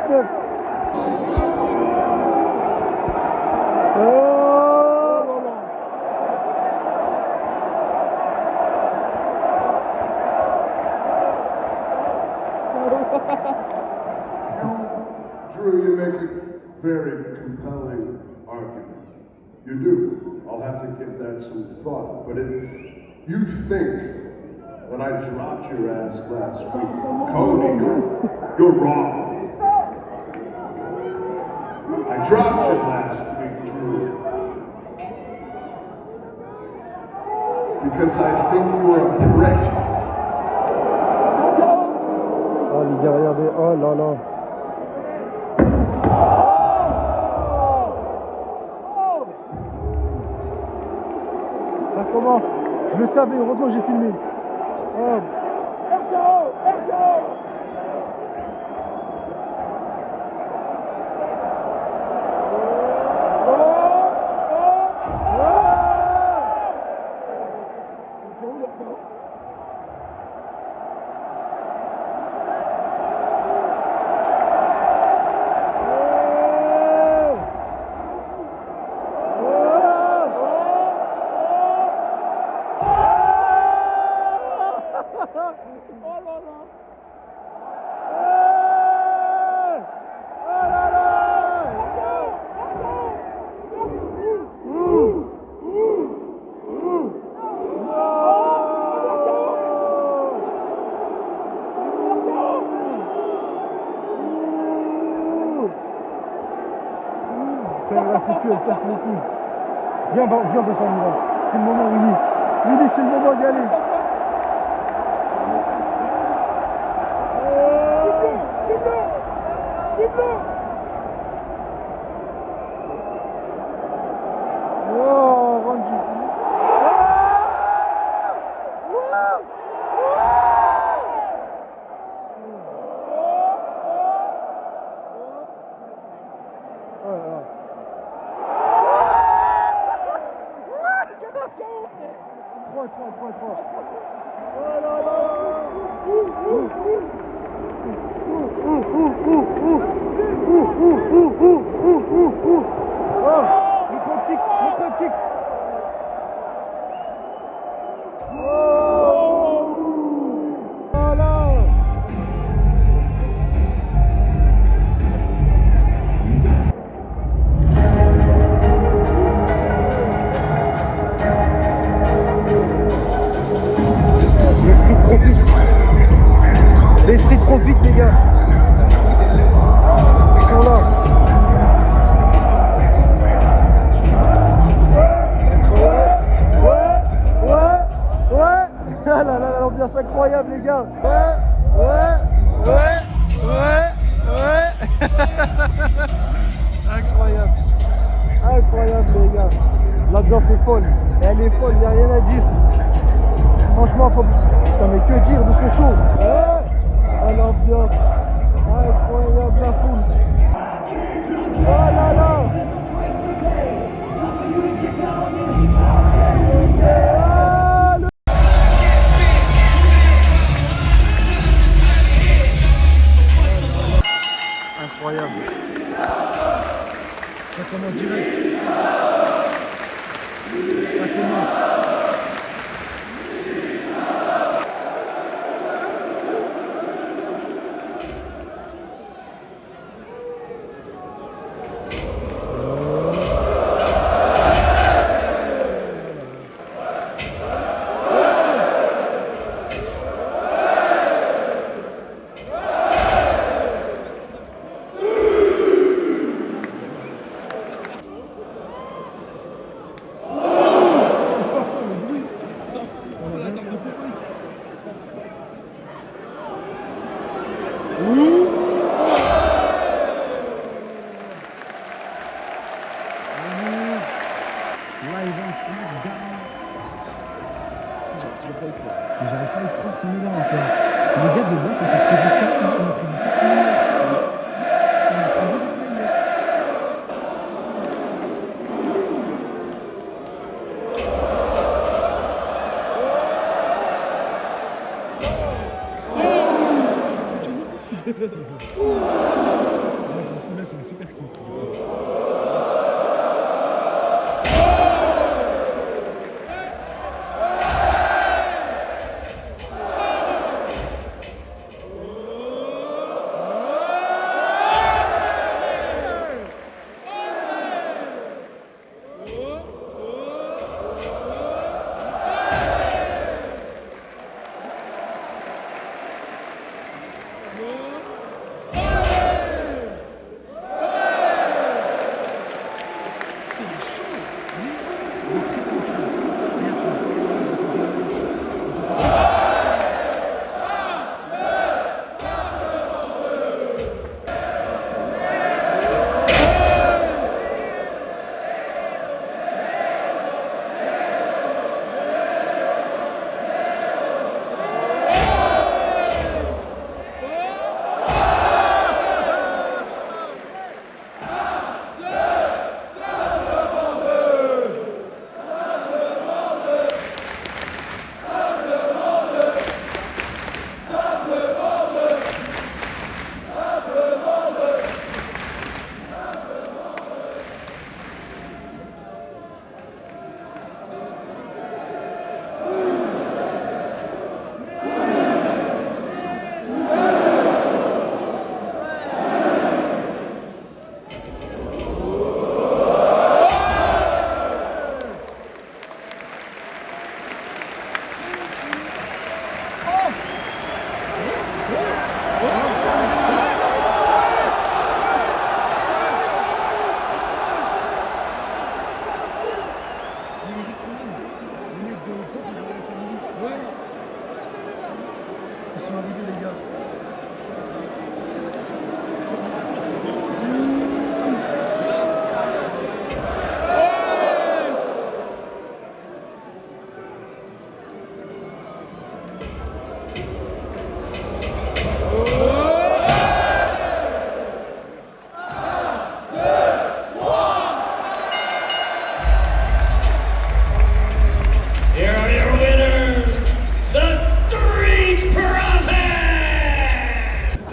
6-9. Oh là là. Drew, you make a very compelling argument. You do. I'll have to give that some thought. But if you think that I dropped your ass last week, Cody, you're wrong. I dropped you last week, Drew. Because I think you were a prick. Oh les gars, regardez, oh là là. Ça commence. Je le savais, heureusement que j'ai filmé. Oh. La sécu, elle casse les couilles. Viens, on va s'en aller. C'est le moment, Willy. Willy, c'est le moment d'y aller. Oh, Randy. Les streets profitent les gars. Ils sont là. Ouais. Ah là là, l'ambiance incroyable les gars. Ouais. Incroyable les gars. L'ambiance est folle. Elle est folle, y'a rien à dire. Franchement, faut... Putain, mais que dire de ce show? Oh l'ambiance. Incroyable la foule. Oh là là. Incroyable. Ça commence direct. Ça commence. Mais j'arrive pas à y croire qu'on est là encore. Les gars de base, ça s'est prévu 7 minutes. On a prévu 7 minutes. On a prévu des players. C'est une musique. Là, c'est un super clip.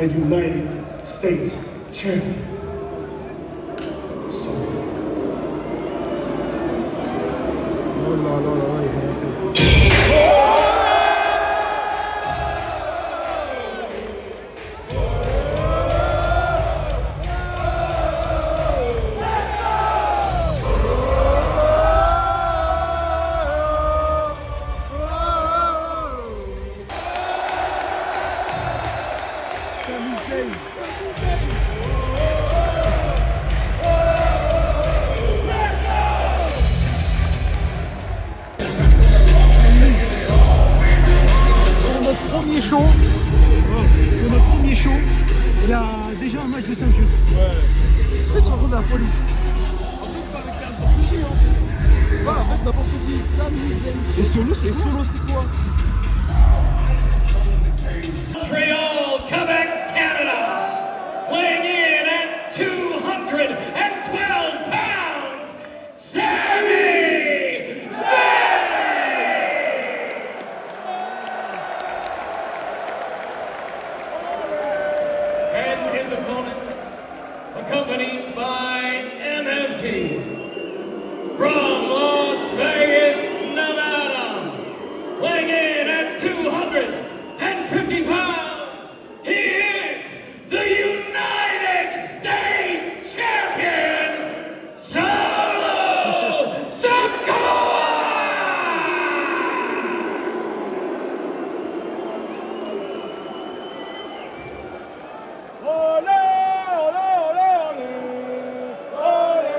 the United States champion. So, Oh là là là, il va rentrer. Premier show, pour notre premier show, il y a déjà un match de ceinture. Ouais. Est-ce que tu te rends compte de la folie? Ouais, en fait, n'importe qui s'amuse. Et solo, c'est Et solo, c'est quoi? Montreal, Quebec, Canada, weighing in at 212 pounds, Sammy and his opponent, accompanied by MFT from Las Vegas, Nevada, weighing in at 250 pounds. He is the United States champion, Solo Sikoa! Olé, olé, olé, olé, olé.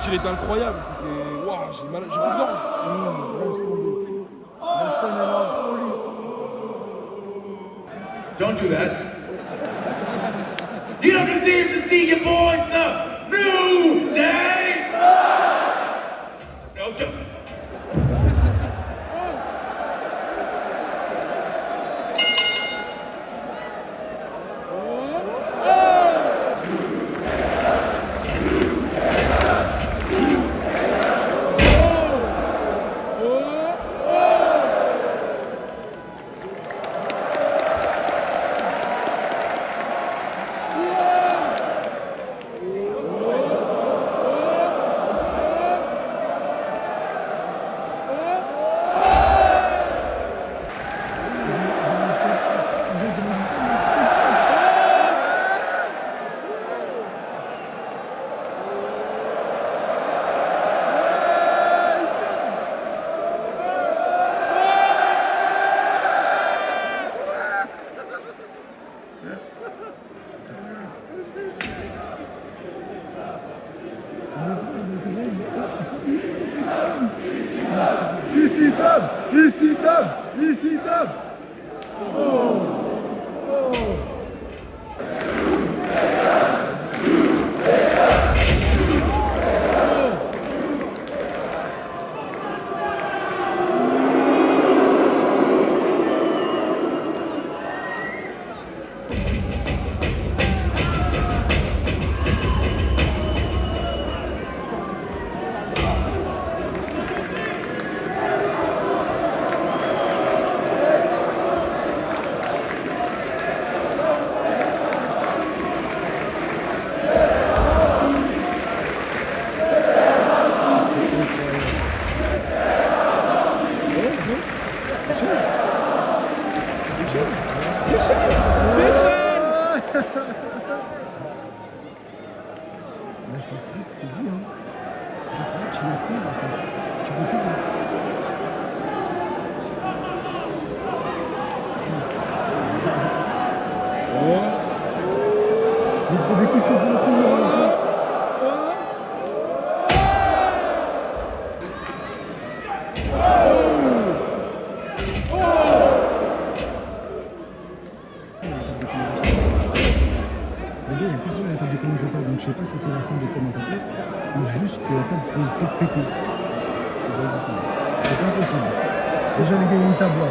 match, il était incroyable. C'était. Waouh, j'ai plus de gorge. Laisse tomber. La scène est là, folie. Don't do that. You don't deserve to see your boys the New Day. No, don't. Ici, table. Ici, table. Ici, table. Là, c'est strict, c'est dit, hein. Strict, là, tu l'as tout, en fait. Tu peux tout voir. Il faut des coups de choses de la première, là, ça. Donc je sais pas si c'est la fin des commentateurs ou juste que la table peut péter. C'est pas possible. Déjà les gars, il y a une table là.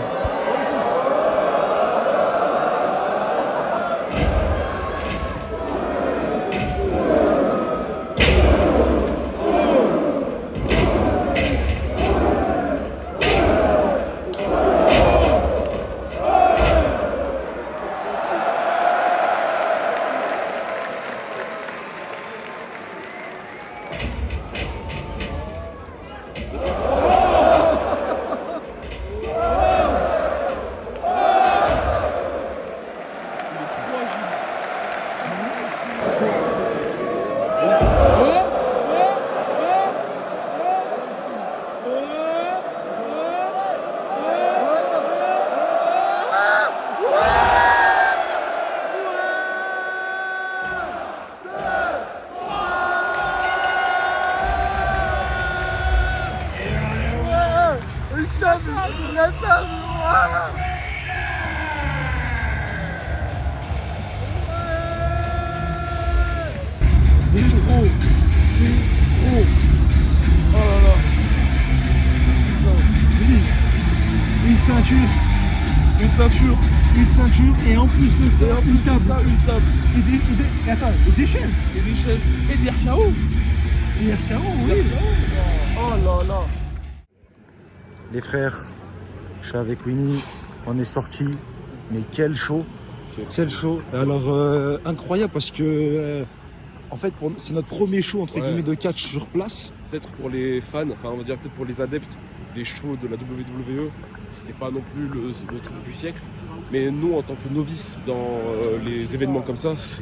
C'est trop. Oh là là. Une ceinture. Une ceinture et en plus de ça, une table. Et attends, et des chaises. Et des RKO. Des RKO, oui. Oh là là. Les frères, je suis avec Winnie, on est sortis, mais quel show. Alors incroyable parce que en fait c'est notre premier show entre guillemets de catch sur place. Peut-être pour les fans, enfin on va dire peut-être pour les adeptes des shows de la WWE, c'était pas non plus le truc du siècle. Mais nous en tant que novices dans les événements comme ça, c'est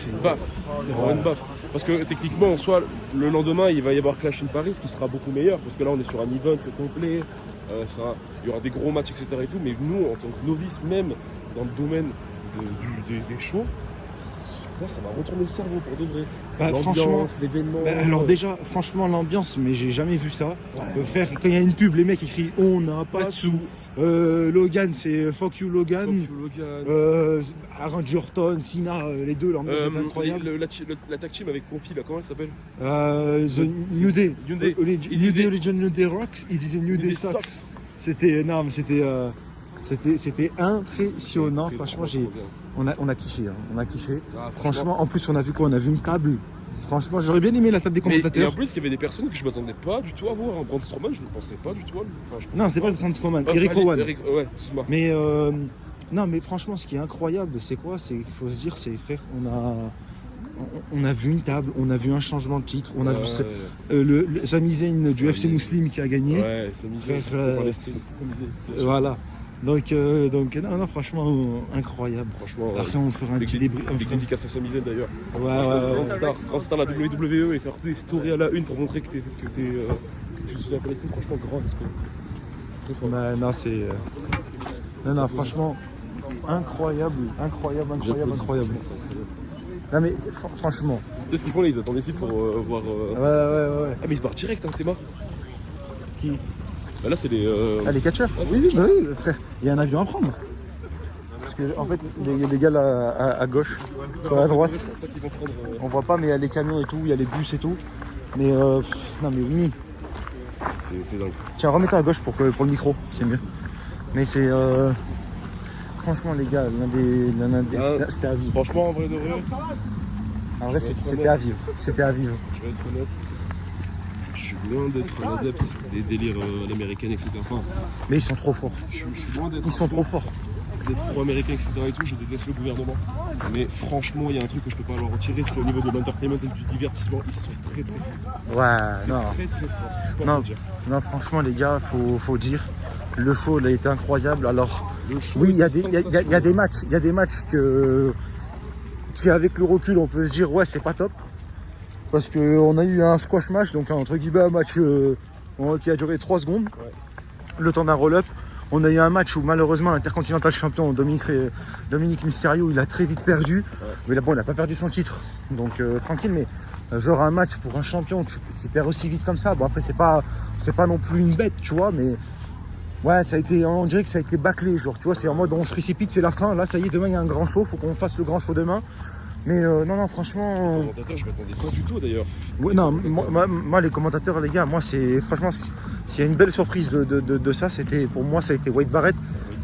une baffe. C'est vraiment une baffe. Parce que techniquement en soi, le lendemain il va y avoir Clash in Paris qui sera beaucoup meilleur. Parce que là on est sur un event complet, il y aura des gros matchs etc. Et tout, mais nous en tant que novices même dans le domaine des shows, moi, ça m'a retourné le cerveau pour de vrai. Bah, franchement, L'ambiance, l'événement. alors déjà, franchement, l'ambiance, mais j'ai jamais vu ça. Frère, quand il y a une pub, les mecs écrivent on n'a pas de sous. Logan, c'est fuck you Logan. Randy Orton, Cena, les deux, l'ambiance est incroyable. La tag team avec Kofi, là, comment elle s'appelle? The New Day. New Day. New Day Origin, New Day Rocks, ils disaient New Day Sucks. C'était énorme, c'était impressionnant. Franchement, on a kiffé, hein. On a kiffé. Franchement, en plus, on a vu quoi? On a vu une table. Franchement, j'aurais bien aimé la table des commentateurs. Et en plus, il y avait des personnes que je m'attendais pas du tout à voir. Braun Strowman, je ne pensais pas du tout à lui. Non, c'était pas Braun Strowman, Eric Rowan. Ouais, excuse-moi. Mais non, mais franchement, ce qui est incroyable, c'est quoi? C'est qu'il faut se dire, c'est frère, on a vu une table, on a vu un changement de titre, on a vu Sami Zayn du FC Muslim qui a gagné. Ouais, Sami Zayn. Voilà. Donc non, franchement, incroyable. Franchement, après, on fera un petit débrief. Avec dédicace à Sami Zayn d'ailleurs. Ouais. Grand star de la WWE et faire des stories à la une pour montrer que tu suis à Palestine, franchement, grand respect. Très fort. Bah, non, c'est. Non, franchement, incroyable. Non, mais franchement. Qu'est-ce qu'ils font là? Ils attendent ici pour voir. Ouais. Ah, mais ils se barrent direct, hein, t'es mort. Qui? Bah là, c'est les. Ah, les catcheurs? Oui, frère. Il y a un avion à prendre. Parce que, en fait, les gars là, à gauche, à droite, on voit pas, mais il y a les camions et tout, il y a les bus et tout. Mais, non, mais Winnie. C'est dingue. Tiens, remets-toi à gauche pour le micro, c'est mieux. Mais c'est. Franchement, les gars, c'était à vivre. Franchement, en vrai de vrai. En vrai, c'était à vivre. C'était à vivre. Je vais être honnête. Je suis loin d'être un adepte des délires à l'américaine, etc. Enfin, mais ils sont trop forts. Je suis loin d'être. Ils sont trop forts. D'être pro-américain, etc. et tout, je déteste le gouvernement. Mais franchement, il y a un truc que je peux pas leur retirer, c'est au niveau de l'entertainment et du divertissement. Ils sont très très forts. Ouais, non. Très forts. Non, franchement, les gars, faut dire, le show il a été incroyable. Alors, oui, il y a des matchs qui, avec le recul, on peut se dire, ouais, c'est pas top. Parce qu'on a eu un squash match, donc entre guillemets, un match qui a duré 3 secondes, le temps d'un roll-up. On a eu un match où malheureusement l'intercontinental champion Dominique Mysterio il a très vite perdu. Mais là bon, il n'a pas perdu son titre, donc tranquille. Mais genre un match pour un champion qui perd aussi vite comme ça, bon après c'est pas non plus une bête, tu vois, mais ouais, ça a été, on dirait que ça a été bâclé, genre tu vois, c'est en mode on se précipite, c'est la fin. Là ça y est, demain il y a un grand show, faut qu'on fasse le grand show demain. Mais non, franchement. Les commentateurs, je m'attendais pas du tout d'ailleurs. Oui, non, moi les commentateurs, les gars, moi c'est franchement, s'il y a une belle surprise de ça, c'était pour moi, ça a été Wade Barrett.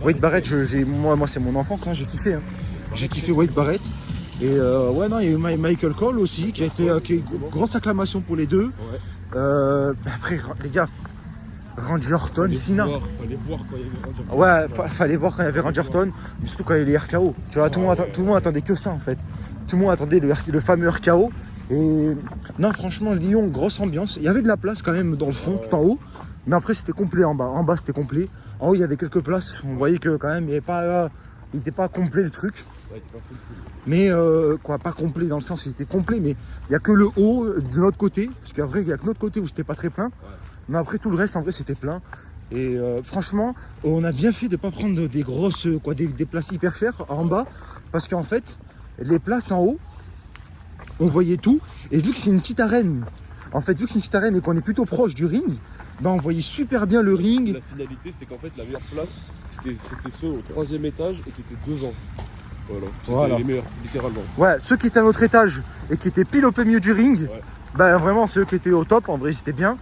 Wade Barrett, moi c'est mon enfance, hein, j'ai kiffé. Hein. J'ai kiffé Wade Barrett. Et ouais, non, il y a eu Michael Cole aussi, qui a une grosse acclamation pour les deux. Ouais. Après, les gars, Randy Orton, Cena. Fallait voir quand il y avait Randy Orton. Ouais, fallait voir quand il y avait Randy Orton, mais surtout quand il y avait les RKO. Tu vois, tout le monde attendait que ça en fait. Tout le monde attendait le fameux RKO. Et non, franchement, Lyon, grosse ambiance. Il y avait de la place quand même dans le front, tout en haut. Mais après, c'était complet en bas. En bas, c'était complet. En haut, il y avait quelques places. On voyait que quand même, il n'était pas complet le truc. Ouais, il était pas full. Mais pas complet dans le sens, il était complet. Mais il n'y a que le haut de notre côté. Parce qu'après, il n'y a que notre côté où c'était pas très plein. Ouais. Mais après, tout le reste, en vrai, c'était plein. Et franchement, on a bien fait de ne pas prendre des grosses, des places hyper chères en bas. Parce qu'en fait, les places en haut, on voyait tout. Et vu que c'est une petite arène, et qu'on est plutôt proche du ring, ben on voyait super bien le ring. La finalité, c'est qu'en fait, la meilleure place, c'était ceux au 3e étage et qui étaient devant. Voilà. Les meilleurs, littéralement. Ouais, ceux qui étaient à notre étage et qui étaient pile au milieu du ring, ben vraiment, ceux qui étaient au top, en vrai, c'était bien.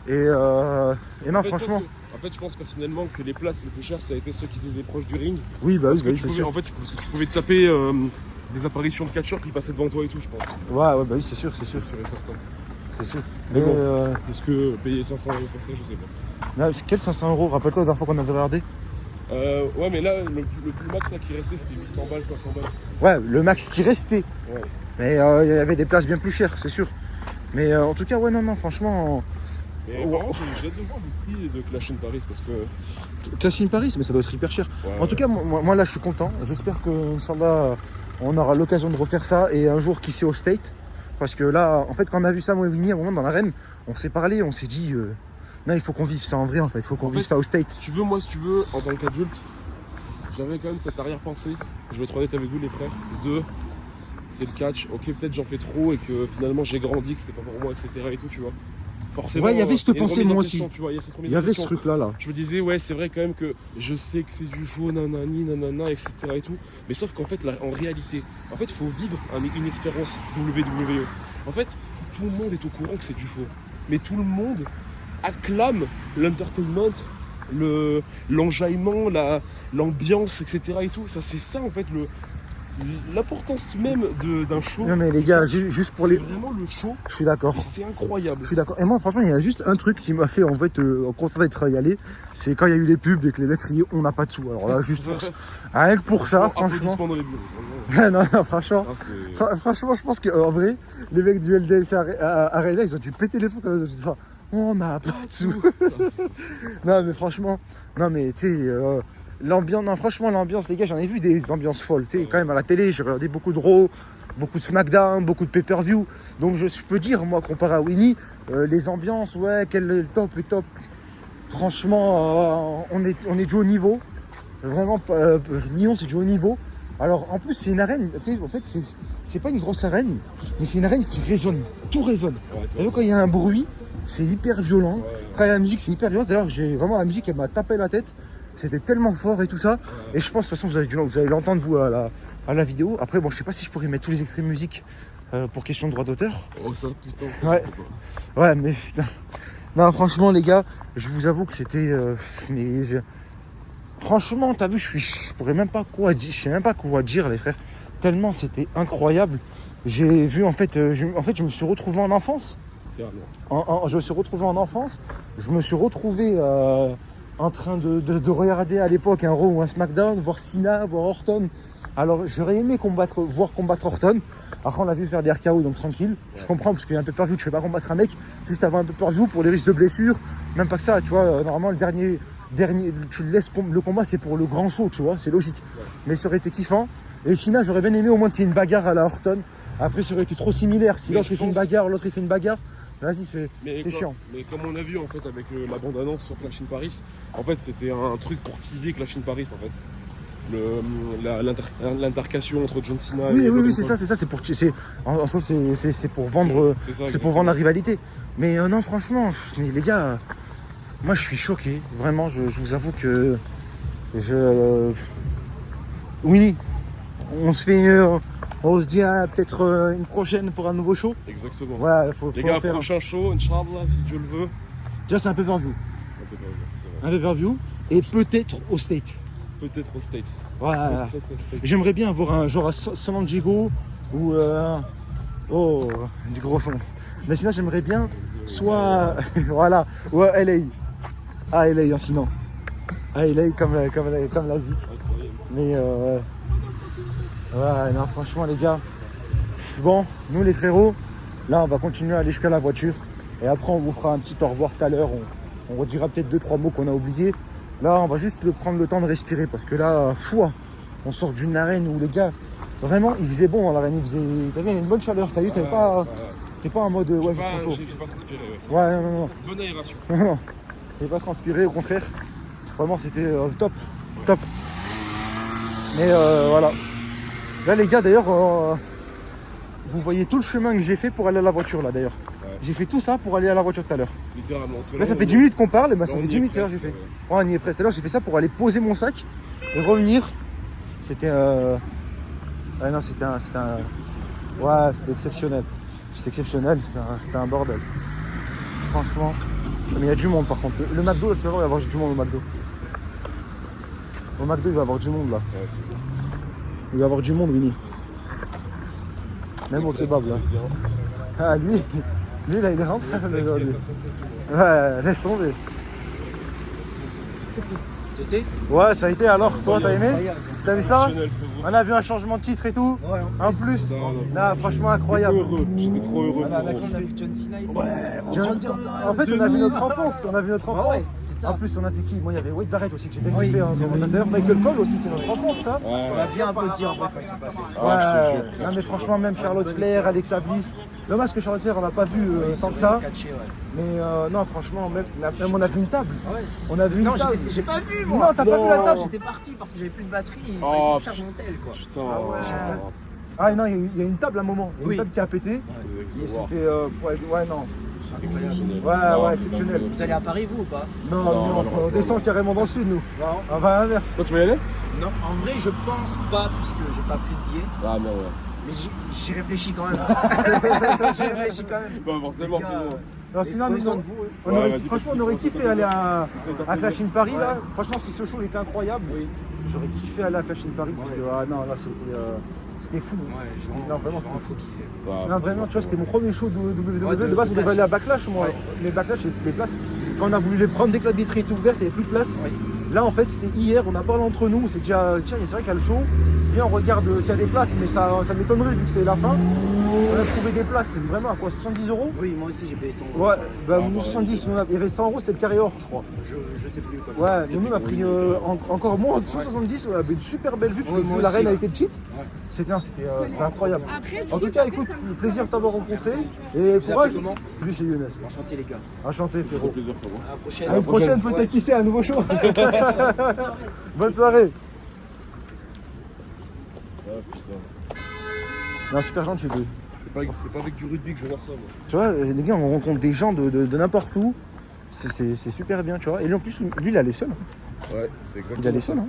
Et non, franchement. En fait, je pense personnellement que les places les plus chères, ça a été ceux qui étaient proches du ring. Oui, bah oui, c'est sûr. En fait, parce que tu pouvais taper des apparitions de catcheurs qui passaient devant toi et tout, je pense. Ouais, bah oui, c'est sûr. C'est sûr et certain. C'est sûr. Mais bon, est-ce que payer 500 € pour ça, je sais pas. Non, quel 500 €? Rappelle-toi la dernière fois qu'on avait regardé. Ouais, mais là, le plus max là, qui restait, c'était 800 balles, 500 balles. Ouais, le max qui restait. Ouais. Mais il y avait des places bien plus chères, c'est sûr. Mais en tout cas, ouais, non, franchement. Mais par contre, j'ai hâte de voir le prix de Clash in Paris parce que. Clash in Paris, mais ça doit être hyper cher. Ouais, en tout cas, moi là, je suis content. J'espère que, Inch'Allah, on aura l'occasion de refaire ça et un jour, qui sait, au State. Parce que là, en fait, quand on a vu ça, moi et Winnie, à un moment dans l'arène, on s'est parlé, on s'est dit, non, il faut qu'on vive ça en vrai, en fait. Il faut qu'on vive ça au State. Si tu veux, si tu veux, en tant qu'adulte, j'avais quand même cette arrière-pensée. Je vais être honnête avec vous, les frères. c'est le catch. Ok, peut-être j'en fais trop et que finalement j'ai grandi, que c'est pas pour moi, etc. et tout, tu vois. Forcément. Ouais, il y avait cette une pensée, remise en moi question, aussi. Tu vois, il y a cette remise Il y en avait ce question. truc-là, là. Je me disais, ouais, c'est vrai quand même que je sais que c'est du faux, nanani, nanana, etc. et tout. Mais sauf qu'en fait, en réalité, il faut vivre une expérience WWE. En fait, tout le monde est au courant que c'est du faux. Mais tout le monde acclame l'entertainment, l'enjaillement, l'ambiance, etc. et tout. Enfin, c'est ça, en fait, l'importance même d'un show. Non mais les gars, juste pour C'est les... vraiment le show. Je suis d'accord. Et c'est incroyable. Je suis d'accord. Et moi, franchement, il y a juste un truc qui m'a fait en fait content d'être y aller. C'est quand il y a eu les pubs et que les mecs criaient on n'a pas de sous. Alors là, juste pour ça. Rien que pour ça, franchement. Applaudissements dans les bureaux. non, franchement. Ah, Franchement, je pense qu'en vrai, les mecs du LDLC Arena, ils ont dû péter les fous quand ils ont dit ça. On n'a pas de sous. Non, mais franchement, non, mais tu sais, l'ambiance, non, franchement, l'ambiance, les gars, j'en ai vu des ambiances folles. Tu sais, quand même à la télé, j'ai regardé beaucoup de Raw, beaucoup de SmackDown, beaucoup de pay-per-view. Donc, je peux dire, moi, comparé à Winnie, les ambiances, ouais, quel est le top et top. Franchement, on est du haut niveau. Vraiment, Lyon, c'est du haut niveau. Alors, en plus, c'est une arène, tu sais, en fait, c'est pas une grosse arène, mais c'est une arène qui résonne. Tout résonne. Et quand il y a un bruit, c'est hyper violent. Quand il y a la musique, c'est hyper violent. D'ailleurs, vraiment, la musique, elle m'a tapé la tête. C'était tellement fort et tout ça. Et je pense, de toute façon, vous allez l'entendre, vous, à la vidéo. Après, bon, je sais pas si je pourrais mettre tous les extraits de musique pour question de droit d'auteur. Oh, ça, putain. Ça, Ouais. Ouais, mais putain. Non, franchement, les gars, je vous avoue que c'était. Franchement, t'as vu, je pourrais même pas quoi dire. Je sais même pas quoi dire, les frères. Tellement c'était incroyable. J'ai vu, en fait, je me suis retrouvé en enfance. Je me suis retrouvé en enfance. Je me suis retrouvé en train de regarder à l'époque un Raw ou un SmackDown, voir Cena, voir Orton. Alors, j'aurais aimé voir combattre Orton. Après, on l'a vu faire des RKO, donc tranquille. Je comprends, parce qu'il y a un pay-per-view, tu fais pas combattre un mec juste avant un pay-per-view pour les risques de blessures. Même pas que ça, tu vois. Normalement, le dernier, tu le laisses le combat, c'est pour le grand show, tu vois. C'est logique. Mais ça aurait été kiffant. Et Cena, j'aurais bien aimé au moins qu'il y ait une bagarre à la Orton. Après, ça aurait été trop similaire. Si l'autre il fait une bagarre, l'autre il fait une bagarre. Vas-y, c'est chiant. Mais comme on a vu en fait avec la bande-annonce sur Clash in Paris, en fait c'était un truc pour teaser Clash in Paris en fait. L'intercation entre John Cena et oui, c'est ça, c'est pour vendre, c'est pour vendre la rivalité. Mais non, franchement, mais les gars, moi je suis choqué, vraiment, je vous avoue que Winnie, on se dit peut-être une prochaine pour un nouveau show. Exactement. Ouais, les gars, prochain show, Inch'Allah, si Dieu le veut. Déjà, c'est un pay-per-view. Un pay-per-view et peut-être au State. Peut-être aux States. Ouais. J'aimerais bien avoir un genre à San Diego ou du gros son. Mais sinon j'aimerais bien soit voilà ou à LA. Ah LA sinon. Ah LA comme l'Asie. Mais ouais non franchement les gars. Bon, nous les frérots, là on va continuer à aller jusqu'à la voiture. Et après on vous fera un petit au revoir tout à l'heure. On redira peut-être 2-3 mots qu'on a oubliés. Là, on va juste prendre le temps de respirer parce que là, on sort d'une arène où les gars, vraiment, il faisait bon dans l'arène. T'avais une bonne chaleur, t'as vu, t'es pas en mode ouais, j'ai trop chaud. J'ai pas transpiré. Ouais, non. Bonne aération. Non, j'ai pas transpiré, au contraire. Vraiment, c'était top. Mais voilà. Là, les gars, d'ailleurs, vous voyez tout le chemin que j'ai fait pour aller à la voiture là, d'ailleurs. J'ai fait tout ça pour aller à la voiture tout à l'heure. Littéralement. Là, ça fait 10 minutes qu'on parle, et ça fait 10 minutes que j'ai fait. Ouais, on y est presque. Tout à l'heure, j'ai fait ça pour aller poser mon sac et revenir. C'était ouais, non, c'était ouais, c'était exceptionnel. C'était un bordel. Franchement. Mais il y a du monde par contre. Le McDo, là, tu vas voir, il va y avoir du monde au McDo. Au McDo, il va y avoir du monde là. Il va y avoir du monde, Winnie. Même au kebab là. Ah, lui là, il est rentré. Ouais, laisse tomber. C'était ? Ouais, ça a été alors. Toi, t'as aimé ? T'as vu ça ? Exceptionnel, frérot. On a vu un changement de titre et tout. Ouais, En plus, Non, là, franchement incroyable. J'étais trop heureux. on a frérot. vu John Cena et tout. En fait, on a vu notre enfance. Ah ouais, c'est ça. En plus, on a fait qui ? Moi, il y avait Wade Barrett aussi que j'ai bien Oui, kiffé en c'est vrai. commentateur. Michael Cole aussi, c'est notre enfance, ça. On a bien applaudi en fait quand il s'est passé. Ah, je te jure, frère, non, je mais te franchement, même Charlotte Flair, Alexa Bliss. Dommage que Charlotte Flair, on n'a pas vu tant que ça. Catché, ouais. Mais non, franchement, même on a vu une table. Ah ouais. On a vu une Non, table. j'ai pas vu Non, moi. t'as pas vu la table. J'étais parti parce que j'avais plus de batterie. Il Oh, fallait que je charge mon tel quoi. Putain. Ah ouais. Ah non, il y a une table à un moment. Il y a une table qui a pété. Mais c'était. Ouais, non. C'était exceptionnel. Ouais, exceptionnel. Vous allez à Paris, vous, ou pas? Non, on descend carrément dans le sud, nous. Non. On va à l'inverse. Toi, tu vas y aller? Non, en vrai, je pense pas, puisque j'ai pas pris de billet. Ah, non, ouais. Mais j'y réfléchis quand même. J'y réfléchis quand même. Bah, forcément, Les gars, frérot. Non, sinon, prenez nous, soin de vous. on aurait, vas-y, franchement, vas-y, on aurait vas-y, kiffé vas-y. aller à Clash in Paris, là. Franchement, si ce show il était incroyable, Oui. j'aurais kiffé aller à Clash in Paris parce que, ah non, là, c'était fou. Non, vraiment, c'était fou. Non, vraiment, tu vois, c'était mon premier show de WWE. De base, on devait aller à Backlash, moi. Mais Backlash, les places, quand on a voulu les prendre, dès que la billetterie était ouverte, il n'y avait plus de place. Là, en fait, c'était hier, on a parlé entre nous, on s'est dit, ah, tiens, c'est vrai qu'il y a le show. Viens, on regarde s'il y a des places, mais ça m'étonnerait vu que c'est la fin. On a trouvé des places, c'est vraiment à quoi, 70 €? Oui, moi aussi, j'ai payé 100 €. Ouais, bah, nous 70, il y avait 100 €, c'était le carré or, je crois. Je sais plus comme Ouais, ça. mais nous on a pris encore moins de 170, on avait une super belle vue parce que Ouais, moi la aussi, reine elle ouais. était petite. C'était incroyable. Après, tu En tout dis, cas, ça écoute, fait, ça me- plaisir de t'avoir rencontré et Vous courage. appelez comment? Lui c'est Younes. Enchanté, les gars. Enchanté Ça fait frérot. plaisir, frérot. À la prochaine. À une prochaine peut-être qui sait, un nouveau show. Bonne soirée. Ah, putain. Non, super gentil lui. C'est pas avec du rugby que je vais voir ça, moi. Tu vois, les gars, on rencontre des gens de n'importe où. C'est super bien, tu vois. Et lui en plus, lui il allait seul. Ouais, c'est exactement. Il allait seul, hein.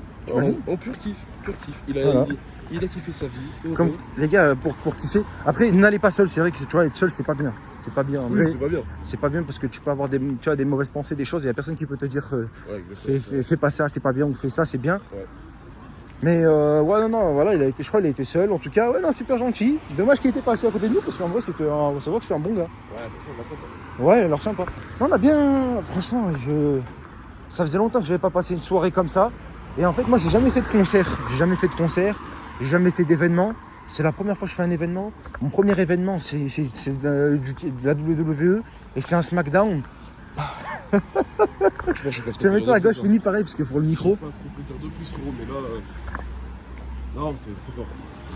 En pur kiff, pur kiff. Voilà. Il a kiffé sa vie. Comme, les gars, pour kiffer. Après, n'allez pas seul, c'est vrai que tu vois, être seul, c'est pas bien. C'est pas bien. En Oui, vrai, c'est pas bien. c'est pas bien parce que tu peux avoir des mauvaises pensées, des choses, il y a personne qui peut te dire Ouais, exactement. fais pas ça, c'est pas bien, ou fais ça, c'est bien. Ouais. Mais ouais, non, voilà, je crois qu'il a été seul. En tout cas, ouais, non, super gentil. Dommage qu'il était pas assis à côté de nous parce qu'en vrai, ça voit que c'est un bon gars. Ouais, attention, on va sympa. Ouais, il a l'air sympa. Non, on a bien. Franchement, ça faisait longtemps que j'avais pas passé une soirée comme ça. Et en fait, moi, j'ai jamais fait de concert. J'ai jamais fait d'événement. C'est la première fois que je fais un événement. Mon premier événement, c'est de la WWE et c'est un SmackDown. Tu mets toi à gauche, fini pareil parce que pour le micro. Je sais pas ce qu'on peut dire de plus, frérot, mais là. Non, c'est fort.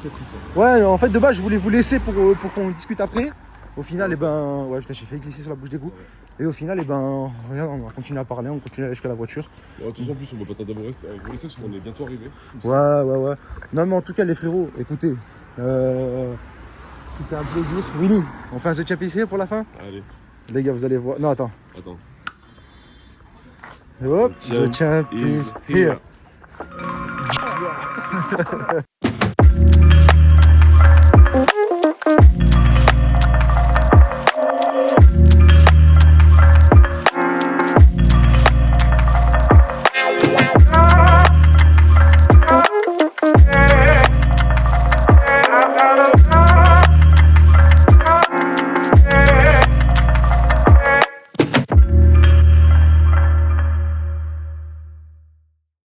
C'est très fort. Ouais, en fait, de base, je voulais vous laisser pour qu'on discute après. Au final, ouais, putain, j'ai fait glisser sur la bouche d'égout. Et au final, regarde, on va continuer à parler, on continue à aller jusqu'à la voiture. En plus, on va pas t'avoir resté parce qu'on est bientôt arrivé. Ouais. Non, mais en tout cas, les frérots, écoutez, c'était un plaisir. Winnie, on fait un The Champ is Here pour la fin? Allez, Les gars, vous allez voir. Non, attends. attends. Hop, The Champ is here.